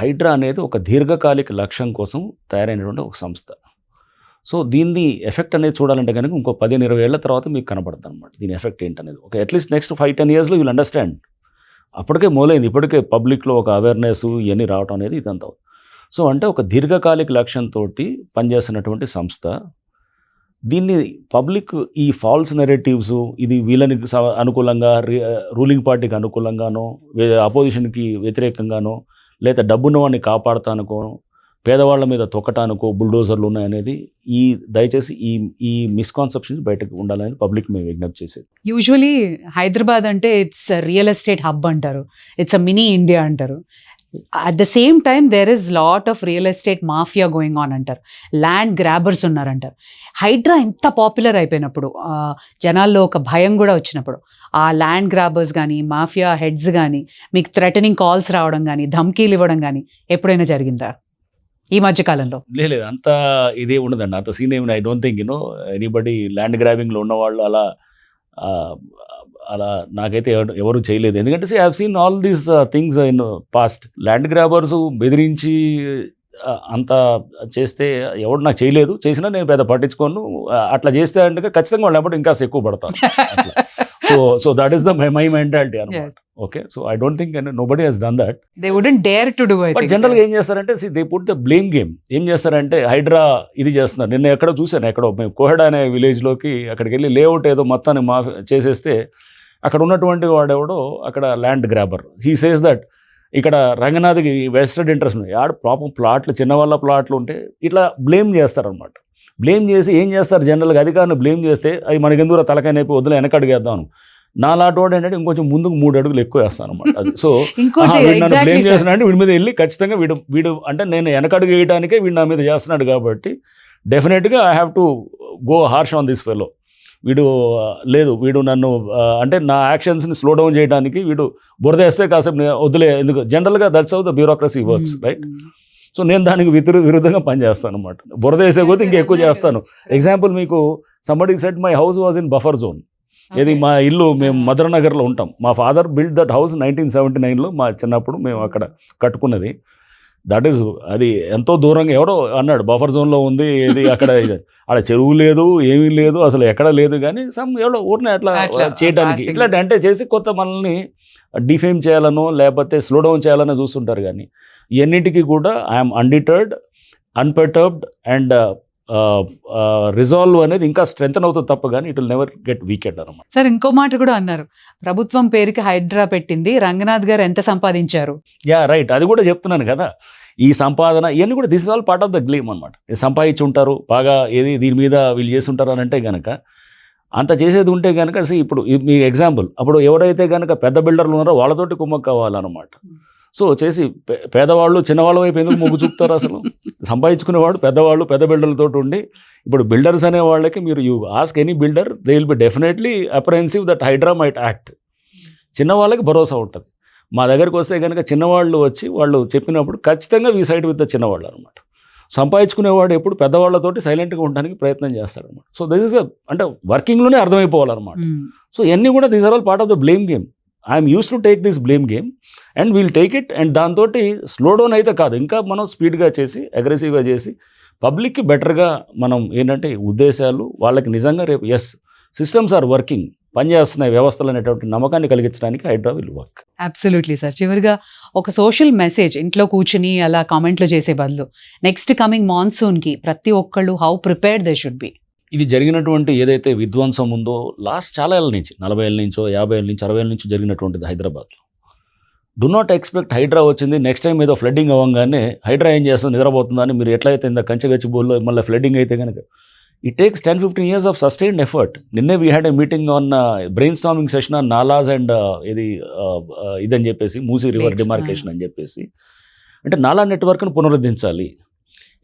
హైడ్రా అనేది ఒక దీర్ఘకాలిక లక్ష్యం కోసం తయారైనటువంటి ఒక సంస్థ. సో దీన్ని ఎఫెక్ట్ అనేది చూడాలంటే కనుక ఇంకో 15-20 ఏళ్ల తర్వాత మీకు కనపడుతుంది అనమాట దీని ఎఫెక్ట్ ఏంటనేది. ఒక అట్లీస్ట్ నెక్స్ట్ 5-10 yearsలో విల్ అండర్స్టాండ్. అప్పటికే మొదలైంది, ఇప్పటికే పబ్లిక్లో ఒక అవేర్నెస్ ఇవన్నీ రావడం అనేది ఇదంతా. సో అంటే ఒక దీర్ఘకాలిక లక్ష్యంతో పనిచేస్తున్నటువంటి సంస్థ. దీన్ని పబ్లిక్ ఈ ఫాల్స్ నెరేటివ్స్, ఇది వీళ్ళని అనుకూలంగా, రూలింగ్ పార్టీకి అనుకూలంగానో, అపోజిషన్కి వ్యతిరేకంగానో, లేదా డబ్బున్న వాడిని కాపాడతానుకో, పేదవాళ్ళ మీద తొక్కటానికో బుల్డోజర్లు ఉన్నాయనేది దయచేసి ఈ మిస్కాన్సెప్షన్స్ బయటకు ఉండాలని పబ్లిక్ మేము విజ్ఞప్తి చేసేది. యూజువలీ హైదరాబాద్ అంటే ఇట్స్ రియల్ ఎస్టేట్ హబ్ అంటారు, ఇట్స్ అ మినీ ఇండియా అంటారు. At the same time there is lot of real estate mafia going on అంటారు, ల్యాండ్ గ్రాబర్స్ ఉన్నారంటారు. హైడ్రా ఎంత పాపులర్ అయిపోయినప్పుడు, జనాల్లో ఒక భయం కూడా వచ్చినప్పుడు, ఆ ల్యాండ్ గ్రాబర్స్ కానీ మాఫియా హెడ్స్ కానీ మీకు థ్రెటనింగ్ కాల్స్ రావడం కానీ, ధమ్కీలు ఇవ్వడం కానీ ఎప్పుడైనా జరిగిందా ఈ మధ్యకాలంలో? లేదు, అంత ఇదే ఉండదండి, అంత సీన్ ఏమి. I don't think anybody land గ్రాబింగ్లో ఉన్నవాళ్ళు అలా నాకైతే ఎవరు చేయలేదు. ఎందుకంటే I have seen all these things in past. Land grabbers బెదిరించి అంత చేస్తే ఎవడు నాకు చేయలేదు, చేసినా నేను పెద్ద పట్టించుకోను. అట్లా చేస్తే అంటే ఖచ్చితంగా వాళ్ళు ఎప్పుడు ఇంకా ఎక్కువ పడతాను. So that is the my mentality అనమాట. Okay, so I don't think nobody has done that. They wouldn't dare to do it. But జనరల్గా ఏం చేస్తారంటే they put the blame game. ఏం చేస్తారంటే హైడ్రా ఇది చేస్తున్నారు. నిన్న ఎక్కడో చూశాను, ఎక్కడో మేము కోహెడా అనే విలేజ్లోకి అక్కడికి వెళ్ళి లేఅవుట్ ఏదో మొత్తాన్ని చేసేస్తే అక్కడ ఉన్నటువంటి వాడెవడో అక్కడ land grabber, he says that ఇక్కడ రంగనాథ్కి వెస్టెడ్ ఇంట్రెస్ట్ ఉన్నాయి, ఆడ ప్రాపర్ ప్లాట్లు, చిన్నవాళ్ళ ప్లాట్లు ఉంటే ఇట్లా బ్లేమ్ చేస్తారనమాట. బ్లేమ్ చేసి ఏం చేస్తారు జనరల్గా, అధికారులు బ్లేమ్ చేస్తే అవి మనకెందుకు తలకాయ నైపు వద్దులే వెనకడుగేద్దాం. నా లాంటి ఏంటంటే ఇంకొంచెం ముందుకు 3 అడుగులు ఎక్కువ వేస్తాను అనమాట. అది సో వీడు నన్ను బ్లేమ్ చేస్తున్నాడు, వీడి మీద వెళ్ళి ఖచ్చితంగా వీడు అంటే నేను వెనకడుగు వేయడానికే వీడు నా మీద చేస్తున్నాడు కాబట్టి డెఫినెట్గా I have to go harsh on this fellow. లేదు వీడు నన్ను అంటే నా యాక్షన్స్ని స్లో డౌన్ చేయడానికి వీడు బురద వేస్తే కాసేపు వదిలే, ఎందుకు జనరల్గా that's how the bureaucracy works, right? So నేను దానికి విరుద్ధంగా పనిచేస్తాను అనమాట. బురద వేసే కొద్దీ ఇంకా ఎక్కువ చేస్తాను. ఎగ్జాంపుల్ మీకు somebody said my house was in buffer zone. ఇది మా ఇల్లు, మేము మధురనగర్లో ఉంటాం. మా ఫాదర్ బిల్డ్ దట్ హౌస్ 1979లో, మా చిన్నప్పుడు మేము అక్కడ కట్టుకున్నది. దట్ ఈస్ అది ఎంతో దూరంగా ఎవరో అన్నాడు బఫర్ జోన్లో ఉంది, ఇది అక్కడ అక్కడ చెరువు లేదు, ఏమీ లేదు, అసలు ఎక్కడ లేదు. కానీ ఎవరో ఊరినే అట్లా చేయడానికి ఇట్లా అంటే చేసి కొత్త మనల్ని డిఫేమ్ చేయాలనో లేకపోతే స్లో డౌన్ చేయాలనో చూస్తుంటారు. కానీ ఇవన్నిటికీ కూడా ఐఎమ్ అన్డిటర్డ్, అన్పర్టర్బ్డ్ అండ్ రిజాల్వ్ అనేది ఇంకా స్ట్రెంథన్ అవుతుంది తప్ప కానీ it will never get weekend అనమాట. సార్ ఇంకో మాట కూడా అన్నారు, ప్రభుత్వం పేరుకి హైడ్రా పెట్టింది, రంగనాథ్ గారు ఎంత సంపాదించారు. యా రైట్, అది కూడా చెప్తున్నాను కదా. ఈ సంపాదన ఇవన్నీ కూడా this is all part of the game అనమాట. సంపాదించి ఉంటారు బాగా, ఏది దీని మీద వీళ్ళు చేసి ఉంటారు అని అంటే కనుక, అంత చేసేది ఉంటే కనుక ఇప్పుడు మీ ఎగ్జాంపుల్, అప్పుడు ఎవరైతే కనుక పెద్ద బిల్డర్లు ఉన్నారో వాళ్ళతోటి కుమ్మక్క కావాలన్నమాట. సో చేసి పేదవాళ్ళు చిన్నవాళ్ళ వైపు ఎందుకు మొగ్గు చూపుతారు? అసలు సంపాదించుకునేవాడు పెద్దవాళ్ళు పెద్ద బిల్డర్లతో ఉండి, ఇప్పుడు బిల్డర్స్ అనే వాళ్ళకి మీరు you ask any builder, they will be definitely apprehensive that HYDRAA might act. చిన్నవాళ్ళకి భరోసా ఉంటుంది. మా దగ్గరికి వస్తే కనుక చిన్నవాళ్ళు వచ్చి వాళ్ళు చెప్పినప్పుడు ఖచ్చితంగా వీ సైడ్ విత్ ద చిన్నవాళ్ళు అనమాట. సంపాదించుకునేవాడు ఎప్పుడు పెద్దవాళ్ళతోటి సైలెంట్గా ఉండడానికి ప్రయత్నం చేస్తాడనమాట. సో దిస్ ఇస్ అంటే వర్కింగ్లోనే అర్థమైపోవాలన్నమాట. సో ఇవన్నీ కూడా these are all part of the blame game. I'm used to take this blame game and we'll take it. And దాంతో స్లో డౌన్ అయితే కాదు, ఇంకా మనం స్పీడ్గా చేసి అగ్రెసివ్గా చేసి పబ్లిక్కి బెటర్గా మనం ఏంటంటే ఉద్దేశాలు వాళ్ళకి నిజంగా రేపు ఎస్ సిస్టమ్స్ ఆర్ వర్కింగ్, పనిచేస్తున్నాయి వ్యవస్థలు అనేటువంటి నమ్మకాన్ని కలిగించడానికి HYDRAA will work. Absolutely sir. చివరిగా ఒక సోషల్ మెసేజ్, ఇంట్లో కూర్చుని అలా కామెంట్లు చేసే బదులు నెక్స్ట్ కమింగ్ మాన్సూన్కి ప్రతి ఒక్కళ్ళు how prepared they should be. ఇది జరిగినటువంటి ఏదైతే విధ్వంసం ఉందో లాస్ట్ చాలా ఏళ్ళ నుంచి, 40 ఏళ్ళ నుంచో 50 ఏళ్ళ నుంచి 60 ఏళ్ళ నుంచి జరిగినటువంటిది హైదరాబాద్లో. డు నాట్ ఎక్స్పెక్ట్ హైడ్రా వచ్చింది నెక్స్ట్ టైం ఏదో ఫ్లడ్డింగ్ అవ్వగానే హైడ్రా ఏం చేస్తుంది నిద్రపోతుందని మీరు ఎట్లయితే ఇంత కంచెగచ్చిబోల్లో మళ్ళీ ఫ్లడ్డింగ్ అయితే కనుక it takes 10-15 years of sustained effort. నిన్నే we had a meeting on brainstorming session on nalas and ఇదని చెప్పేసి మూసీ రివర్ డిమార్కేషన్ అని చెప్పేసి, అంటే నాలా నెట్వర్క్ను పునరుద్ధరించాలి,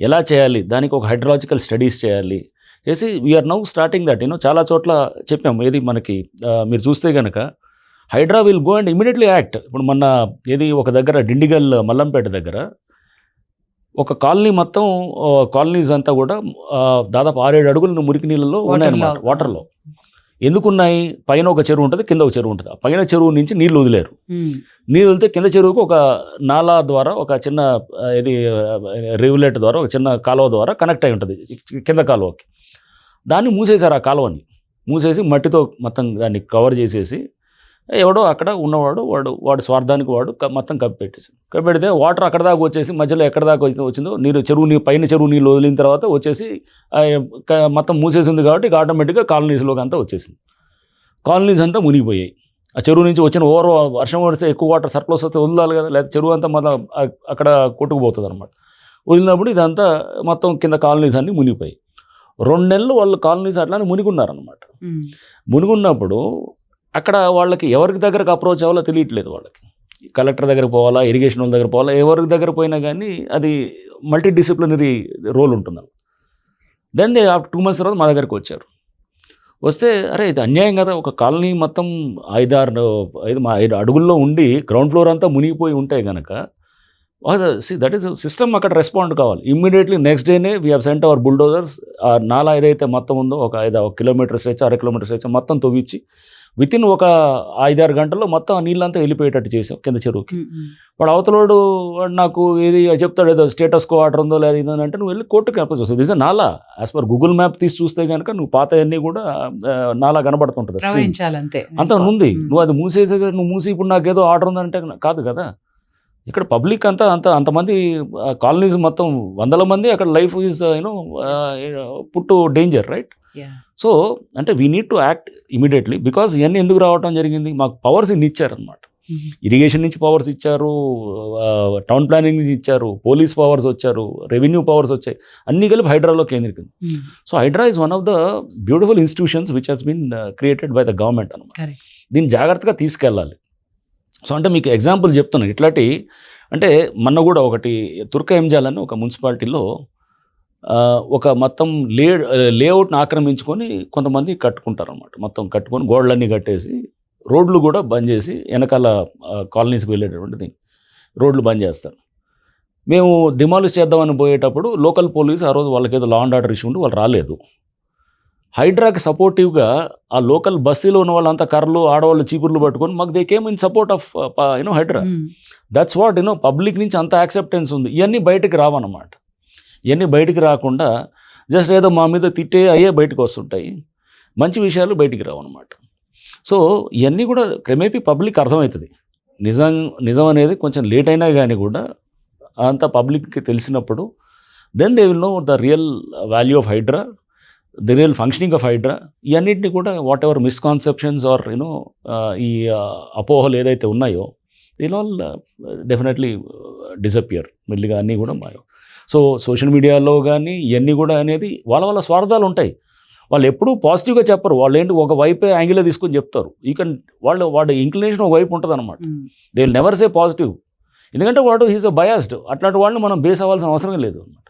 ఎలా చేయాలి, దానికి ఒక హైడ్రాలజికల్ స్టడీస్ చేయాలి చేసి వీఆర్ నౌ స్టార్టింగ్ దట్. చాలా చోట్ల చెప్పాము. ఏది మనకి మీరు చూస్తే కనుక HYDRAA will go and immediately act. ఇప్పుడు మొన్న ఏది ఒక దగ్గర డిండిగల్ మల్లంపేట దగ్గర ఒక కాలనీ మొత్తం, కాలనీస్ అంతా కూడా దాదాపు 6-7 అడుగులు మురికి నీళ్ళలో ఉన్నాయన్నమాట, వాటర్లో. ఎందుకున్నాయి? పైన ఒక చెరువు ఉంటుంది, కింద ఒక చెరువు ఉంటుంది. పైన చెరువు నుంచి నీళ్ళు వదిలేరు. నీళ్ళు వదిలితే కింద చెరువుకు ఒక నాలా ద్వారా, ఒక చిన్న ఇది రివులేట్ ద్వారా, ఒక చిన్న కాలువ ద్వారా కనెక్ట్ అయి ఉంటుంది కింద కాలువకి. దాన్ని మూసేశారు. ఆ కాలువని మూసేసి మట్టితో మొత్తం దాన్ని కవర్ చేసేసి, ఎవడో అక్కడ ఉన్నవాడు వాడు స్వార్థానికి వాడు మొత్తం కప్పిపెట్టేసి, కప్పిపెడితే వాటర్ అక్కడ దాకా వచ్చేసి మధ్యలో ఎక్కడ దాకా వచ్చిందో నీరు, పైన చెరువు నీళ్ళు వదిలిన తర్వాత వచ్చేసి మొత్తం మూసేసింది కాబట్టి ఆటోమేటిక్గా కాలనీస్లోకి అంతా వచ్చేసింది. కాలనీస్ అంతా మునిగిపోయాయి. ఆ చెరువు నుంచి వచ్చిన వర్షం పడితే ఎక్కువ వాటర్ సర్ప్లస్ వస్తే వదలాలి కదా, లేకపోతే చెరువు అంతా మళ్ళీ అక్కడ కొట్టుకుపోతుంది అనమాట. వదిలినప్పుడు ఇదంతా మొత్తం కింద కాలనీస్ అన్నీ మునిగిపోయాయి. 2 నెలలు వాళ్ళు కాలనీస్ అట్లానే మునిగున్నారనమాట. మునిగున్నప్పుడు అక్కడ వాళ్ళకి ఎవరికి దగ్గరకు అప్రోచ్ అవ్వాలో తెలియట్లేదు. వాళ్ళకి కలెక్టర్ దగ్గర పోవాలా, ఇరిగేషన్ వాళ్ళ దగ్గర పోవాలా, ఎవరికి దగ్గర పోయినా కానీ అది మల్టీ డిసిప్లినరీ రోల్ ఉంటుంది. దెన్ దే 2 months తర్వాత మా దగ్గరికి వచ్చారు. వస్తే అరే ఇది అన్యాయం కదా, ఒక కాలనీ మొత్తం 5 అడుగుల్లో ఉండి గ్రౌండ్ ఫ్లోర్ అంతా మునిగిపోయి ఉంటే కనుక దట్ ఈస్ సిస్టమ్ అక్కడ రెస్పాండ్ కావాలి. ఇమ్మీడియట్లీ నెక్స్ట్ డేనే we have sent our bulldozers. ఆ నాలా ఏదైతే మొత్తం ఉందో ఒక 5 కిలోమీటర్స్ వచ్చి 6 kilometers వచ్చి మొత్తం తవ్వించి వితిన్ ఒక 5-6 గంటల్లో మొత్తం ఆ నీళ్ళంతా వెళ్ళిపోయేటట్టు చేసాం కింద చెరువుకి. వాడు అవతలోడు నాకు ఏది చెప్తాడు, ఏదో స్టేటస్ కో ఆర్డర్ ఉందో లేదా ఇదని అంటే నువ్వు వెళ్ళి కోర్టుకి అప్రోచ్ వస్తుంది. ఇది నాలా యాజ్ పర్ గూగుల్ మ్యాప్ తీసి చూస్తే కనుక నువ్వు పాత అన్నీ కూడా నాలా కనబడుతుంటుంది. అంత ఉంది. నువ్వు అది మూసేసే నువ్వు మూసి ఇప్పుడు నాకు ఏదో ఆర్డర్ ఉందంటే కాదు కదా. ఇక్కడ పబ్లిక్ అంతమంది కాలనీస్ మొత్తం 100 మంది అక్కడ life is put danger, right? So అంటే we need to act immediately. Because ఇవన్నీ ఎందుకు రావడం జరిగింది, మాకు పవర్స్ ఇన్ని ఇచ్చారనమాట. ఇరిగేషన్ నుంచి పవర్స్ ఇచ్చారు, టౌన్ ప్లానింగ్ నుంచి ఇచ్చారు, పోలీస్ పవర్స్ వచ్చారు, రెవెన్యూ పవర్స్ వచ్చాయి, అన్నీ కలిపి హైడ్రాలో కేంద్రీకరింది. So HYDRAA is one of the beautiful institutions which has been created by the government అనమాట. దీన్ని జాగ్రత్తగా తీసుకెళ్ళాలి. సో అంటే మీకు ఎగ్జాంపుల్ చెప్తున్నాను ఇట్లాంటి. అంటే మొన్న కూడా ఒకటి తుర్క ఎంజాల్ అని ఒక మున్సిపాలిటీలో ఒక మొత్తం లేఅవుట్ని ఆక్రమించుకొని కొంతమంది కట్టుకుంటారు అనమాట. మొత్తం కట్టుకొని గోడలన్నీ కట్టేసి రోడ్లు కూడా బంద్ చేసి వెనకాల కాలనీస్కి వెళ్ళేటటువంటిది రోడ్లు బంద్ చేస్తారు. మేము డిమాలిష్ చేద్దామని పోయేటప్పుడు లోకల్ పోలీస్ ఆ రోజు వాళ్ళకి ఏదో లా అండ్ ఆర్డర్ ఇష్యూ ఉండి వాళ్ళు రాలేదు. హైడ్రాకి సపోర్టివ్గా ఆ లోకల్ బస్సులో ఉన్న వాళ్ళంతా కర్రలు ఆడవాళ్ళు చీపుర్లు పట్టుకొని మాకు they came in support of HYDRAA. That's what public నుంచి అంత యాక్సెప్టెన్స్ ఉంది. ఇవన్నీ బయటకు రావన్నమాట. ఇవన్నీ బయటికి రాకుండా జస్ట్ ఏదో మా మీద తిట్టే అయ్యే బయటకు వస్తుంటాయి, మంచి విషయాలు బయటికి రావన్నమాట. సో ఇవన్నీ కూడా క్రమేపీ పబ్లిక్ అర్థమవుతుంది. నిజం అనేది కొంచెం లేట్ అయినా కానీ కూడా అంత పబ్లిక్కి తెలిసినప్పుడు then they will know the real value of HYDRAA, the real functioning of HYDRAA. ఇవన్నింటినీ కూడా వాట్ ఎవర్ మిస్కాన్సెప్షన్స్ ఆర్ ఈ అపోహలు ఏదైతే ఉన్నాయో దీని ఆల్ డెఫినెట్లీ డిసపియర్ మెల్లిగా అన్నీ కూడా మాయం. సో సోషల్ మీడియాలో కానీ ఇవన్నీ కూడా అనేది వాళ్ళ స్వార్థాలు ఉంటాయి. వాళ్ళు ఎప్పుడూ పాజిటివ్గా చెప్పరు. వాళ్ళు ఏంటి ఒక వైపే యాంగిల్లో తీసుకొని చెప్తారు. వాడి ఇంక్లినేషన్ ఒక వైపు ఉంటుంది అనమాట. They will never say positive. ఎందుకంటే వాడు హీస్ అ బయాస్డ్. అట్లాంటి వాళ్ళని మనం బేస్ అవ్వాల్సిన అవసరం లేదు అనమాట.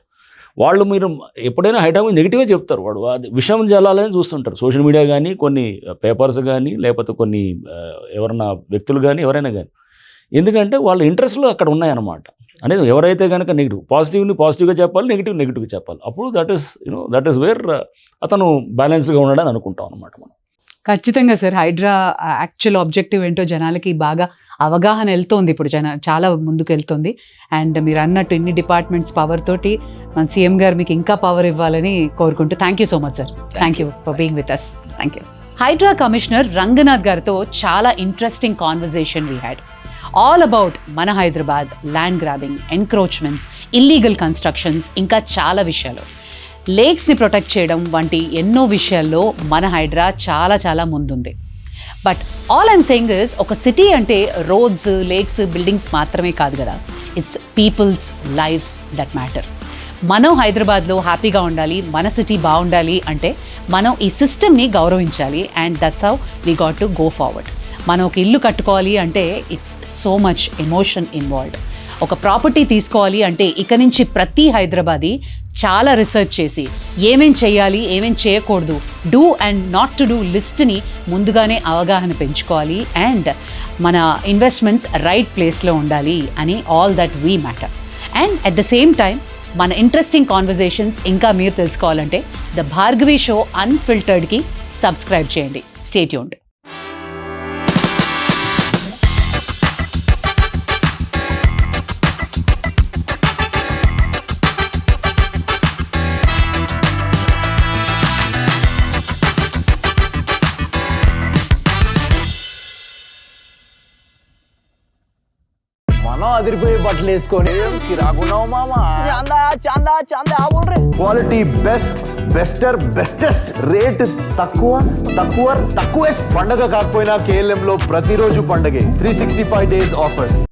వాళ్ళు మీరు ఎప్పుడైనా హైడ్రా మీద నెగిటివ్గా చెప్తారు. వాడు విషయం జలాలని చూస్తుంటారు. సోషల్ మీడియా కానీ, కొన్ని పేపర్స్ కానీ, లేకపోతే కొన్ని ఎవరైనా వ్యక్తులు కానీ, ఎవరైనా కానీ. ఎందుకంటే వాళ్ళ ఇంట్రెస్ట్లు అక్కడ ఉన్నాయన్నమాట. అనేది ఎవరైతే కనుక పాజిటివ్గా చెప్పాలి, నెగిటివ్గా చెప్పాలి. అప్పుడు దట్ ఈస్ వేర్ అతను బ్యాలెన్స్గా ఉన్నాడని అనుకుంటాం అనమాట మనం. ఖచ్చితంగా సార్. హైడ్రా యాక్చువల్ ఆబ్జెక్టివ్ ఏంటో జనాలకి బాగా అవగాహన వెళ్తోంది. ఇప్పుడు చాలా ముందుకు వెళ్తుంది. అండ్ మీరు అన్నట్టు ఇన్ని డిపార్ట్మెంట్స్ పవర్ తోటి మన సీఎం గారు మీకు ఇంకా పవర్ ఇవ్వాలని కోరుకుంటూ thank you so much sir. Thank you for being with us. Thank you. HYDRAA commissioner Ranganath గారితో చాలా interesting conversation we had. All about మన Hyderabad, land grabbing, encroachments, illegal constructions, ఇంకా చాలా విషయాలు. లేక్స్ని ప్రొటెక్ట్ చేయడం వంటి ఎన్నో విషయాల్లో మన హైడ్రా చాలా ముందుంది. But all I'm saying is, ఒక సిటీ అంటే రోడ్స్, లేక్స్, బిల్డింగ్స్ మాత్రమే కాదు కదా. It's people's lifes that matter. మనం హైదరాబాద్లో హ్యాపీగా ఉండాలి, మన సిటీ బాగుండాలి అంటే మనం ఈ సిస్టమ్ని గౌరవించాలి. And that's how we got to go forward. మనం ఒక ఇల్లు కట్టుకోవాలి అంటే it's so much emotion involved. ఒక ప్రాపర్టీ తీసుకోవాలి అంటే ఇక నుంచి ప్రతి హైదరాబాదీ చాలా రీసెర్చ్ చేసి ఏమేం చేయాలి, ఏమేం చేయకూడదు, do and not to do లిస్ట్ని ముందుగానే అవగాహన పెంచుకోవాలి. అండ్ మన ఇన్వెస్ట్మెంట్స్ రైట్ ప్లేస్లో ఉండాలి అని all that we matter. And at the same time మన ఇంట్రెస్టింగ్ కాన్వర్జేషన్స్ ఇంకా మీరు తెలుసుకోవాలంటే ద భార్గవి షో అన్ఫిల్టర్డ్కి సబ్స్క్రైబ్ చేయండి. Stay tuned. మనం అదిరిపోయే బట్టలు వేసుకొని కిరాకున్నావు మామా. చాందా చాందా బోల్ రే. క్వాలిటీ బెస్టెస్ట్, రేట్ తక్కువెస్ట్. పండగ కాకపోయినా KLM లో ప్రతిరోజు పండగే. 365 days ఆఫర్స్.